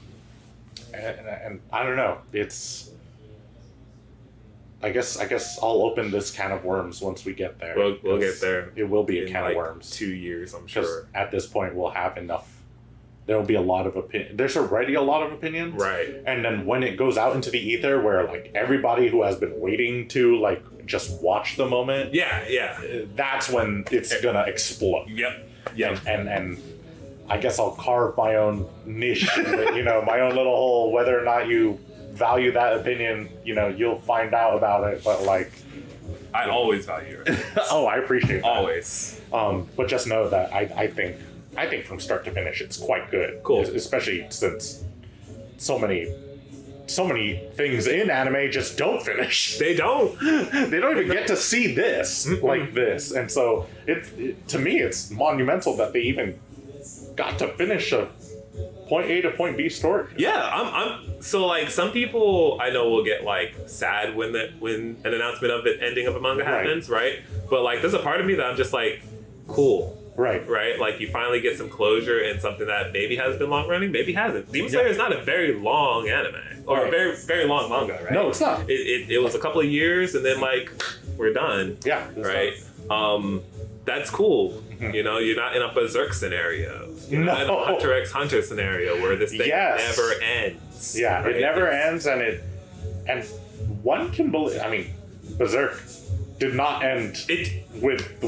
And I don't know. It's. I guess I'll open this can of worms once we get there. We'll get there. It will be a in can like of worms. 2 years, I'm sure. At this point, we'll have enough. There will be a lot of opinion. There's already a lot of opinions. Right. And then when it goes out into the ether, where like everybody who has been waiting to like just watch the moment. Yeah. That's when it's gonna explode. Yep. And I guess I'll carve my own niche, my own little hole. Whether or not you value that opinion, you'll find out about it. But like, I always value it. oh, I appreciate that. Always. But just know that I think from start to finish it's quite good. Cool. Especially since so many things in anime just don't finish. They don't. They don't even get to see this like this. And so it to me it's monumental that they even got to finish a point A to point B story. Yeah, I'm so like, some people I know will get like sad when an announcement of the ending of a manga happens, right? But like, there's a part of me that I'm just like, cool. Right. Like, you finally get some closure in something that maybe has been long running, maybe hasn't. Demon Slayer is not a very long anime or a very, very long manga, right? No, it's not. It was a couple of years and then like, we're done. Yeah. Right. That's cool. Mm-hmm. You're not in a Berserk scenario. You're not in a Hunter x Hunter scenario where this thing never ends. Yeah, right? it never ends, and one can believe. I mean, Berserk did not end with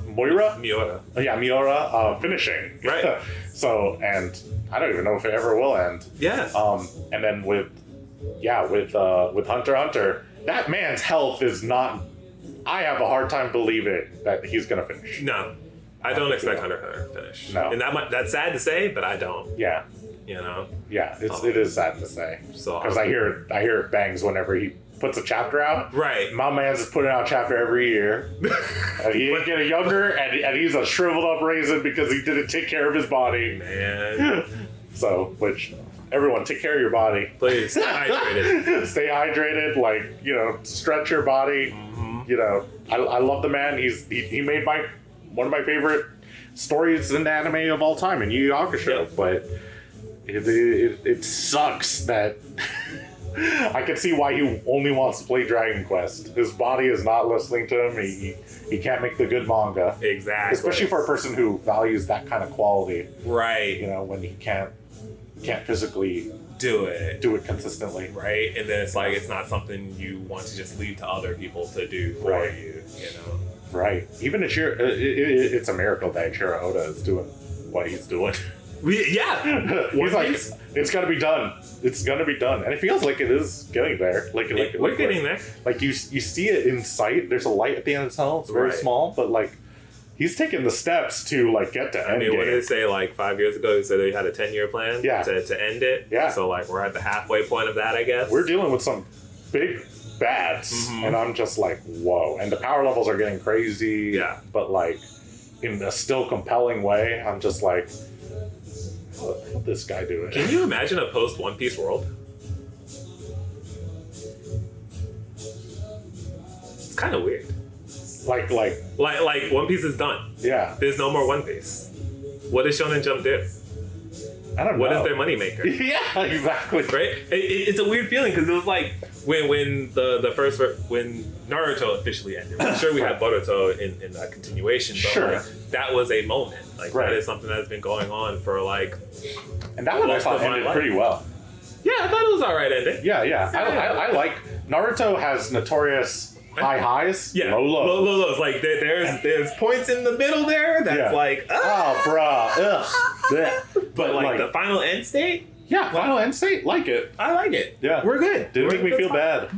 Moira. Miura. Yeah, Miura finishing. Right. So, and I don't even know if it ever will end. Yeah. And then with Hunter x Hunter, that man's health is not. I have a hard time believing that he's gonna finish. No, I don't expect Hunter x Hunter to finish. No, and that's sad to say, but I don't. Yeah. Yeah, it is sad to say. So because I hear it bangs whenever he puts a chapter out. Right. My man's is putting out a chapter every year. And he ain't getting younger, and he's a shriveled up raisin because he didn't take care of his body. Man. So, which, everyone, take care of your body. Please, stay hydrated. Stay hydrated, like, stretch your body. Mm-hmm. I love the man. He made one of my favorite stories in anime of all time in Yu Yu Hakusho. Yep. But it sucks that I can see why he only wants to play Dragon Quest. His body is not listening to him. He can't make the good manga. Exactly. Especially for a person who values that kind of quality. Right. When he can't physically do it consistently. Right. And then it's like, it's not something you want to just leave to other people to do for you. Right. Even it's a miracle that Ichiro Oda is doing what he's doing. Yeah. He's like, it's gonna be done. It's gonna be done, and it feels like it is getting there. We're getting there. Like you see it in sight. There's a light at the end of the tunnel. It's very small, but like he's taking the steps to like get to end game. What did they say? Like 5 years ago, they said they had a 10-year plan. Yeah. To end it. Yeah. So like, we're at the halfway point of that, I guess. We're dealing with some big bads, and I'm just like, whoa. And the power levels are getting crazy. Yeah. But like, in a still compelling way, I'm just like, what this guy doing? Can you imagine a post One Piece world? It's kind of weird. Like One Piece is done. Yeah. There's no more One Piece. What does Shonen Jump do? I don't know. What is their moneymaker? Yeah, exactly. Right? It's a weird feeling because it was like when Naruto officially ended. I'm sure we had Boruto in a continuation, but like, that was a moment. Like that is something that's been going on for like. And that one I thought ended pretty well. Yeah, I thought it was alright ending. Yeah. I like Naruto has notorious high highs, low lows. Like there's points in the middle there that's like bruh, ugh. But like the final end state. Yeah, final end state, like it. I like it. Yeah, we're good. Didn't make me feel bad.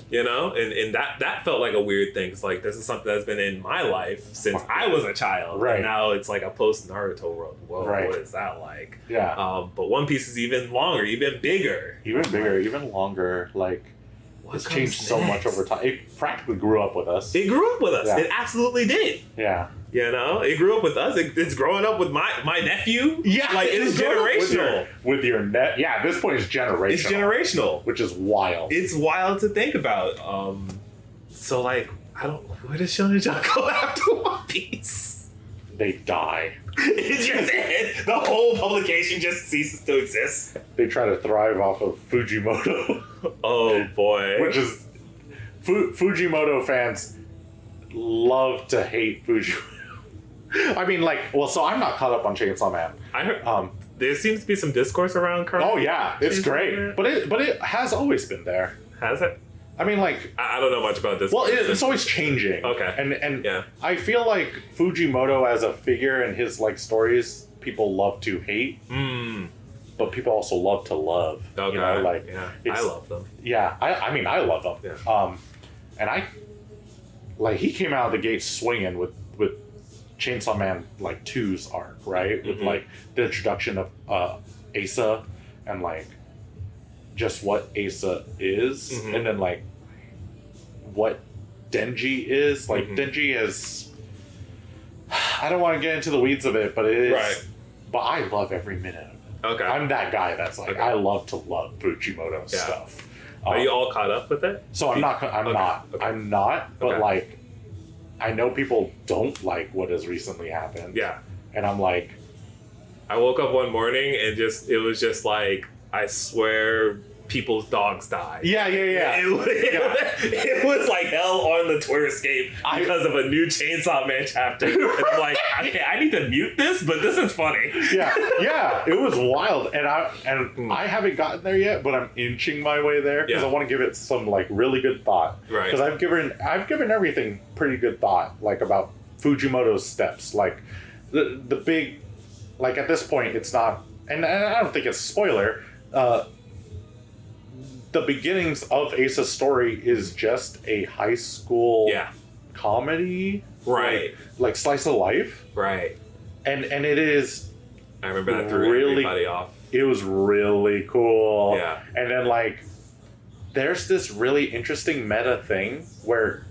You know, and that felt like a weird thing. It's like this is something that's been in my life since I was a child. Right. And now it's like a post Naruto world. Whoa, what is that like? Yeah. But One Piece is even longer, even bigger. Even longer. Like it's changed so much over time. It practically grew up with us. It grew up with us. Yeah. It absolutely did. Yeah. You know, it grew up with us. It's growing up with my nephew. Yeah, like it's generational. With your net, yeah. At this point, it's generational. It's generational, which is wild. It's wild to think about. So like, where does Shonen Jump go after One Piece? They die. It's just the whole publication just ceases to exist. They try to thrive off of Fujimoto. Oh boy, which is Fujimoto fans love to hate Fujimoto. I mean, like, well, so I'm not caught up on Chainsaw Man. I heard there seems to be some discourse around current. Oh yeah, it's great, but it has always been there. Has it? I mean, like, I don't know much about this. Well, it's always changing. Okay, and yeah. I feel like Fujimoto as a figure and his like stories, people love to hate, but people also love to love. Okay, you know, like I love them. Yeah, I mean, I love them. Yeah. And I like he came out of the gate swinging with Chainsaw Man like 2's arc, right? With like the introduction of Asa and like just what Asa is, and then like what Denji is. Like Denji is, I don't want to get into the weeds of it, but it is. Right. But I love every minute of it. Okay. I'm that guy that's like I love to love Fujimoto stuff. Are you all caught up with it? So I'm not. I'm not. But like, I know people don't like what has recently happened. Yeah. And I'm like, I woke up one morning and it was just like, I swear people's dogs died. Yeah. It was like hell on the Twitterscape because of a new Chainsaw Man chapter. And I'm like, okay, I need to mute this, but this is funny. Yeah, it was wild, and I haven't gotten there yet, but I'm inching my way there because I want to give it some like really good thought. Right. Because I've given everything pretty good thought, like about Fujimoto's steps, like the big, like at this point it's not, and I don't think it's a spoiler. The beginnings of Asa's story is just a high school comedy, right? Like slice of life, right? And it is. I remember that threw everybody off. It was really cool. Yeah. And then like, there's this really interesting meta thing where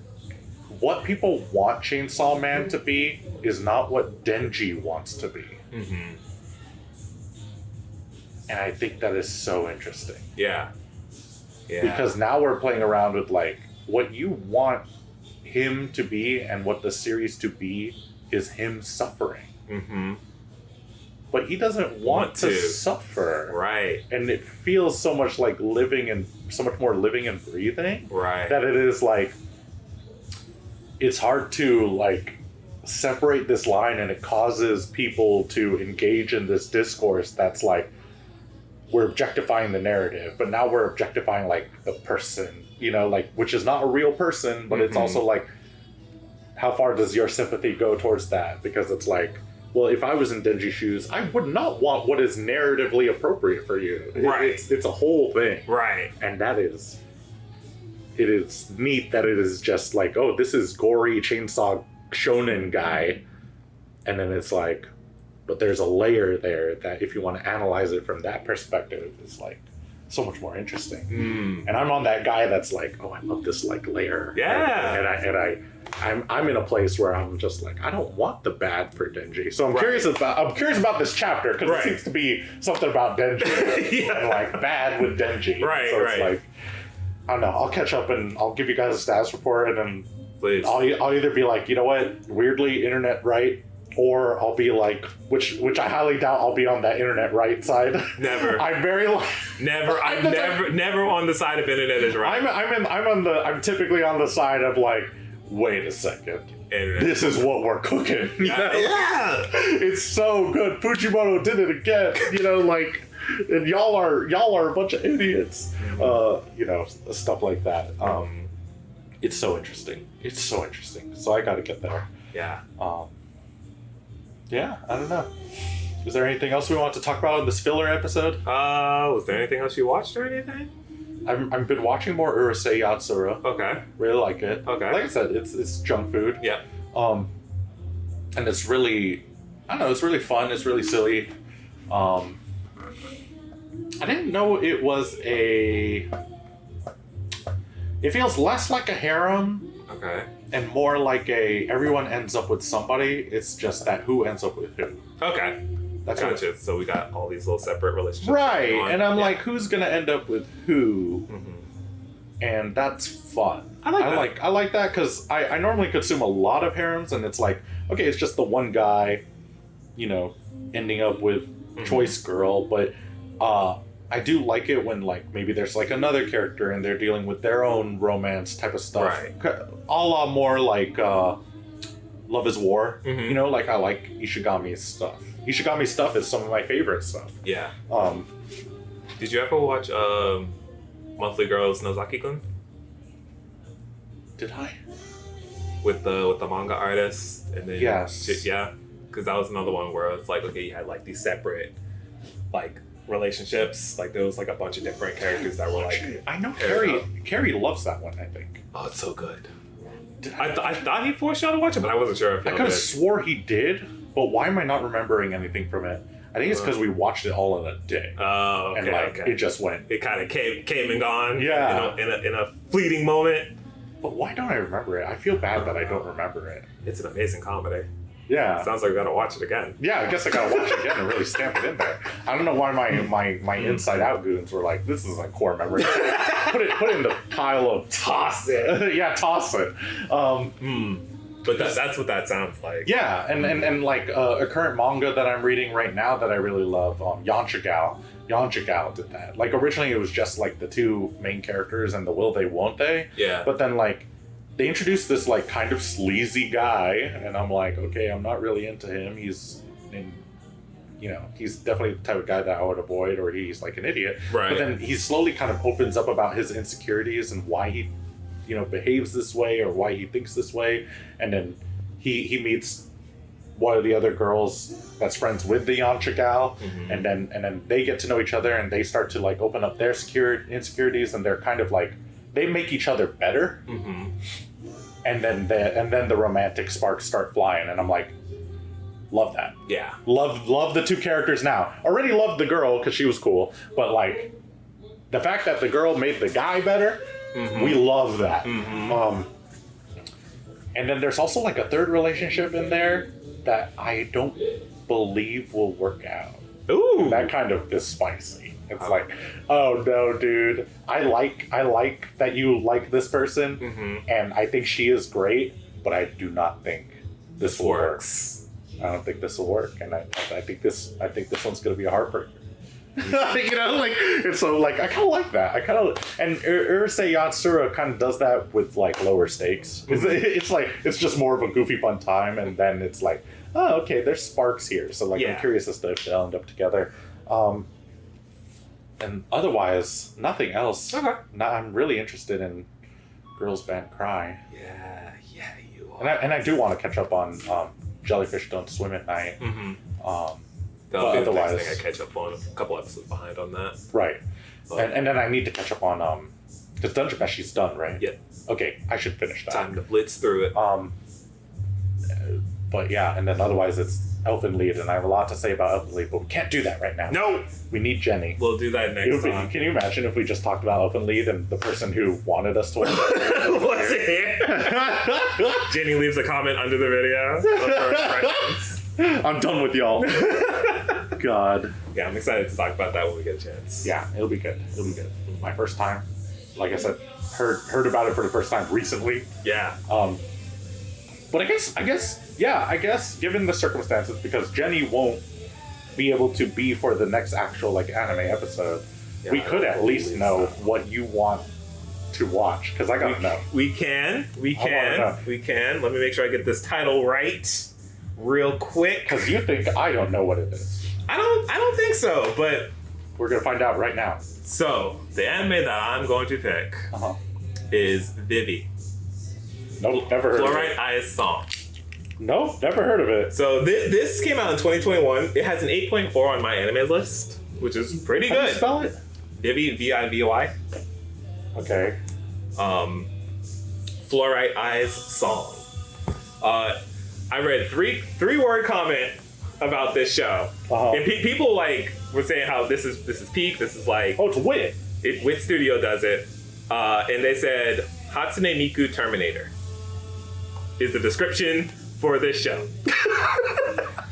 what people want Chainsaw Man to be is not what Denji wants to be. And I think that is so interesting. Yeah. Because now we're playing around with like what you want him to be and what the series to be is him suffering. But he doesn't want to suffer. Right. And it feels so much like so much more living and breathing. Right. That it is like, it's hard to like separate this line, and it causes people to engage in this discourse that's like, we're objectifying the narrative, but now we're objectifying like the person, you know, like, which is not a real person, but it's also like, how far does your sympathy go towards that? Because it's like, well, if I was in Denji's shoes, I would not want what is narratively appropriate for you. Right. It's a whole thing. Right. And it is neat that it is just like, oh, this is gory chainsaw shonen guy. And then it's like, but there's a layer there that if you want to analyze it from that perspective, is like so much more interesting. And I'm on that guy that's like, oh, I love this like layer. Yeah. And I'm in a place where I'm just like, I don't want the bad for Denji. So I'm curious about this chapter because it seems to be something about Denji and like bad with Denji. Right. So it's like, I don't know. I'll catch up and I'll give you guys a status report, and then please. I'll either be like, you know what, weirdly internet right, or I'll be like, which I highly doubt I'll be on that internet right side. Never. I'm very never on the side of internet is right. I'm typically on the side of like, wait a second. Internet. This is what we're cooking. Yeah. It's so good. Fujimoto did it again. And y'all are a bunch of idiots. Stuff like that. It's so interesting. So I gotta get there. Yeah. Yeah, I don't know. Is there anything else we want to talk about in this filler episode? Was there anything else you watched or anything? I've been watching more Urusei Yatsura. Okay. Really like it. Okay. Like I said, it's junk food. Yeah. And it's really, I don't know, it's really fun. It's really silly. I didn't know it was it feels less like a harem. Okay. And more like everyone ends up with somebody. It's just that who ends up with who. Okay. That's gotcha. So we got all these little separate relationships. Right. And I'm like, who's going to end up with who? Mm-hmm. And that's fun. I like that because I normally consume a lot of harems and it's like, okay, it's just the one guy, ending up with choice girl. But I do like it when like maybe there's like another character and they're dealing with their own romance type of stuff. Right. A lot more like Love is War. Mm-hmm. Like I like Ishigami's stuff. Ishigami's stuff is some of my favorite stuff. Yeah. Did you ever watch Monthly Girls Nozaki-kun? Did I? With the manga artist and then yes. Yeah. Because that was another one where it's like, okay, you had like these separate like relationships. Like there was like a bunch of different characters that were like. I know Carrie loves that one. I think. Oh, it's so good. I thought he forced y'all to watch it, but I wasn't sure if I could have swore he did, but why am I not remembering anything from it? I think it's because we watched it all in a day. Oh, okay. And it just went. It kind of came and gone. Yeah. In a fleeting moment. But why don't I remember it? I feel bad that I don't remember it. It's an amazing comedy. Yeah. Sounds like we gotta watch it again. Yeah, I guess I gotta watch it again and really stamp it in there. I don't know why my Inside Out goons were like, this is a core memory. put it in the pile of toss it. Yeah, toss it. But that's what that sounds like. Yeah, and like a current manga that I'm reading right now that I really love, Yanchigao. Yanchigao did that. Like originally it was just like the two main characters and the will they won't they. Yeah. But then like they introduced this like kind of sleazy guy, and I'm like, okay, I'm not really into him. He's definitely the type of guy that I would avoid, or he's like an idiot. Right. But then he slowly kind of opens up about his insecurities and why he, behaves this way or why he thinks this way, and then he meets one of the other girls that's friends with the Yancha gal, and then they get to know each other and they start to like open up their insecurities, and they're kind of like they make each other better. And then the romantic sparks start flying, and I'm like, love that. Yeah. Love the two characters now. Already loved the girl because she was cool, but like the fact that the girl made the guy better, we love that. And then there's also like a third relationship in there that I don't believe will work out. Ooh. That kind of is spicy. It's like, oh no, dude. I like that you like this person, and I think she is great, but I do not think this works. I don't think this will work, and I think this one's gonna be a heartbreaker. And so like I kind of like that. And Urusei Yatsura kind of does that with like lower stakes. It's like it's just more of a goofy fun time, and then it's like, oh okay, there's sparks here. So like I'm curious as to if they'll end up together. And otherwise, nothing else. Okay. I'm really interested in Girls Band Cry. Yeah, you are. And I do want to catch up on Jellyfish Don't Swim at Night. That'll be the next thing I catch up on. A couple episodes behind on that. Right. And then I need to catch up on because Dungeon Meshi's done, right? Yep. Okay, I should finish that. Time to blitz through it. But yeah, and then otherwise it's Elfen Lied, and I have a lot to say about Elfen Lied, but we can't do that right now. No! We need Jennii. We'll do that next time. Can you imagine if we just talked about Elfen Lied and the person who wanted us to watch it wasn't here? Jennii leaves a comment under the video. I'm done with y'all. God. Yeah, I'm excited to talk about that when we get a chance. Yeah, it'll be good. My first time, like I said, heard about it for the first time recently. Yeah. But I guess yeah, I guess given the circumstances, because Jennii won't be able to be for the next actual like anime episode, we could at least know what you want to watch, because I gotta know. We can. Let me make sure I get this title right real quick. Because you think I don't know what it is. I don't think so, but we're gonna find out right now. So the anime that I'm going to pick is Vivi. Nope, never heard of it. Fluorite Eyes Song. Nope, never heard of it. So this came out in 2021. It has an 8.4 on my anime list, which is pretty good. How do you spell it? Vivi, V-I-V-Y. Okay. Fluorite Eyes Song. I read three-word comment about this show, and people like were saying how this is peak. This is like it's Wit. Wit Studio does it, and they said Hatsune Miku Terminator is the description for this show.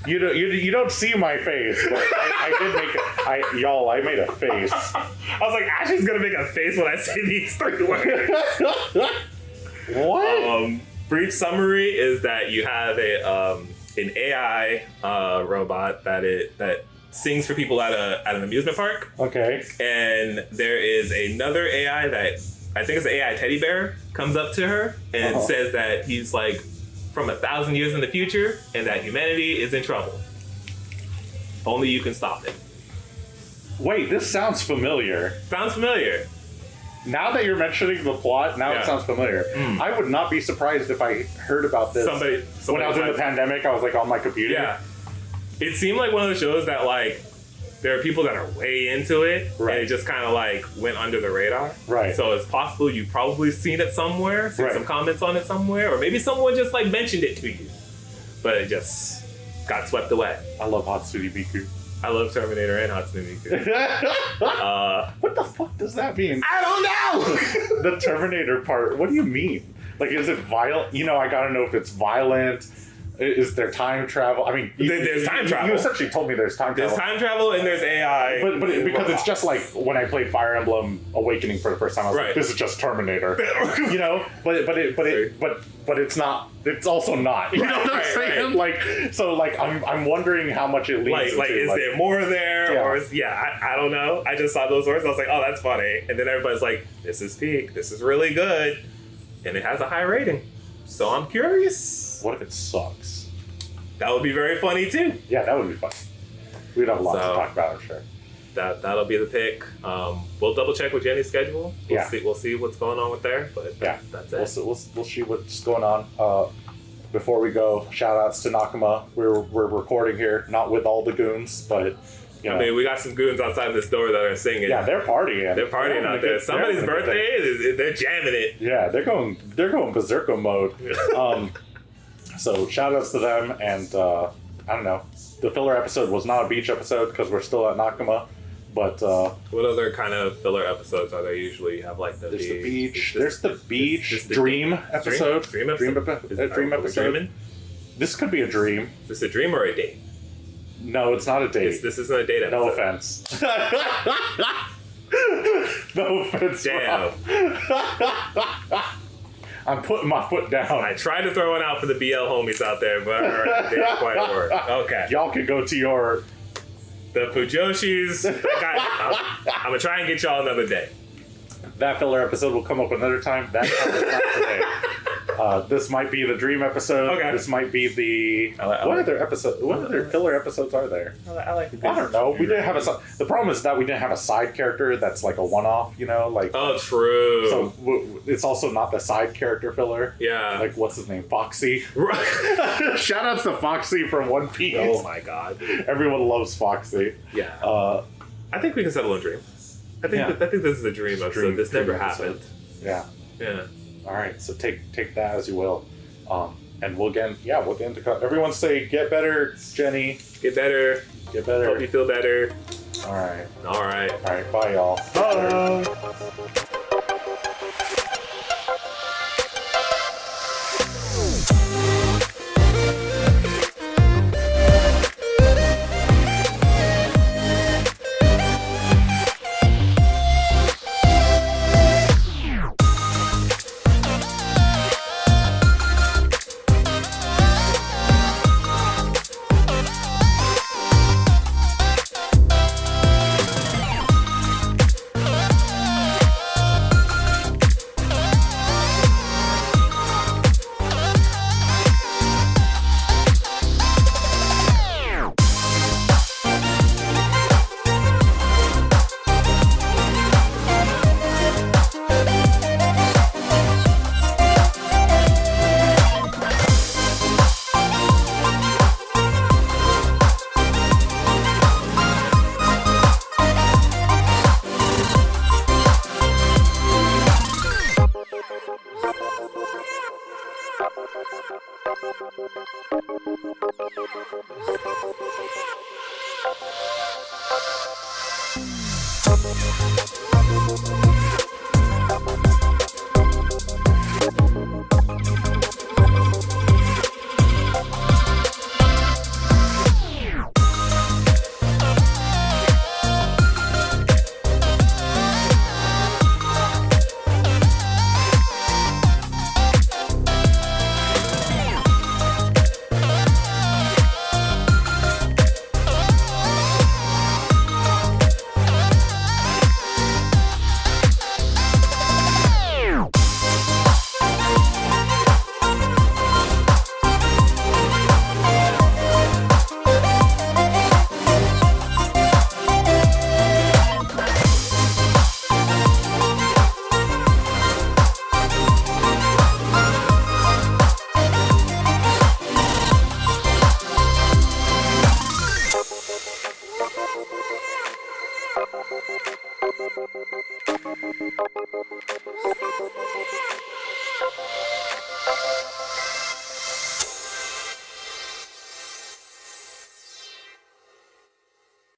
You don't see my face, but I did make it. I made a face. I was like, Ashley's gonna make a face when I say these 3 words. What? Brief summary is that you have an AI robot that sings for people at an amusement park. Okay. And there is another AI that I think it's an AI teddy bear comes up to her and says that he's like from 1,000 years in the future and that humanity is in trouble. Only you can stop it. Wait, this sounds familiar. Sounds familiar. Now that you're mentioning the plot, it sounds familiar. I would not be surprised if I heard about this somebody when I was in the pandemic. I was like on my computer. Yeah. It seemed like one of those shows that like there are people that are way into it, and it just kind of like went under the radar. Right. So it's possible you've probably seen it somewhere, seen some comments on it somewhere, or maybe someone just like mentioned it to you, but it just got swept away. I love Hatsune Miku. I love Terminator and Hatsune Miku. What the fuck does that mean? I don't know! The Terminator part, what do you mean? Like, is it violent? You know, I gotta know if it's violent. Is there time travel? I mean, there's time travel. You essentially told me there's time travel. There's time travel and there's AI. But because it's just like when I played Fire Emblem Awakening for the first time, I was like, this is just Terminator. You know? But it's not. It's also not. You know what I'm saying? Like, so like I'm wondering how much it leads like is there more there? Or I don't know. I just saw those words. I was like, oh, that's funny. And then everybody's like, this is peak. This is really good. And it has a high rating. So I'm curious. What if it sucks? That would be very funny too. Yeah, that would be fun. We'd have a lot to talk about, I'm sure. That'll be the pick. We'll double check with Jenny's schedule. We'll see what's going on with there. But that's it. We'll see what's going on. Before we go, shout outs to Nakama. We're recording here, not with all the goons, but you know. I mean, we got some goons outside this door that are singing. Yeah, they're partying. They're partying out there. Somebody's birthday, they're jamming it. Yeah, they're going berserker mode. So shout outs to them, and I don't know. The filler episode was not a beach episode because we're still at Nakama, but what other kind of filler episodes are there usually? You have like the beach. There's the beach dream episode. Dream episode. This could be a dream. Is this a dream or a date? No, it's not a date. This isn't a date episode. No offense. No offense. Damn. I'm putting my foot down. I tried to throw one out for the BL homies out there, but it didn't quite work. Okay. Y'all can go to your... The Fujoshis. I'm going to try and get y'all another day. That filler episode will come up another time. That's not today. This might be the dream episode. Okay. This might be the... What other filler episodes are there? I don't know. We didn't have the problem is that we didn't have a side character that's like a one-off, you know? Like, oh, true. So it's also not the side character filler. Yeah. Like, what's his name? Foxy. Right. Shout outs to Foxy from One Piece. Oh my god. Everyone loves Foxy. Yeah. I think we can settle on dream. I think this is a dream episode. This never happened. Yeah. Yeah. All right, so take that as you will, and we'll get into everyone say get better, Jennii. Get better. Hope you feel better. All right. Bye, y'all. Bye.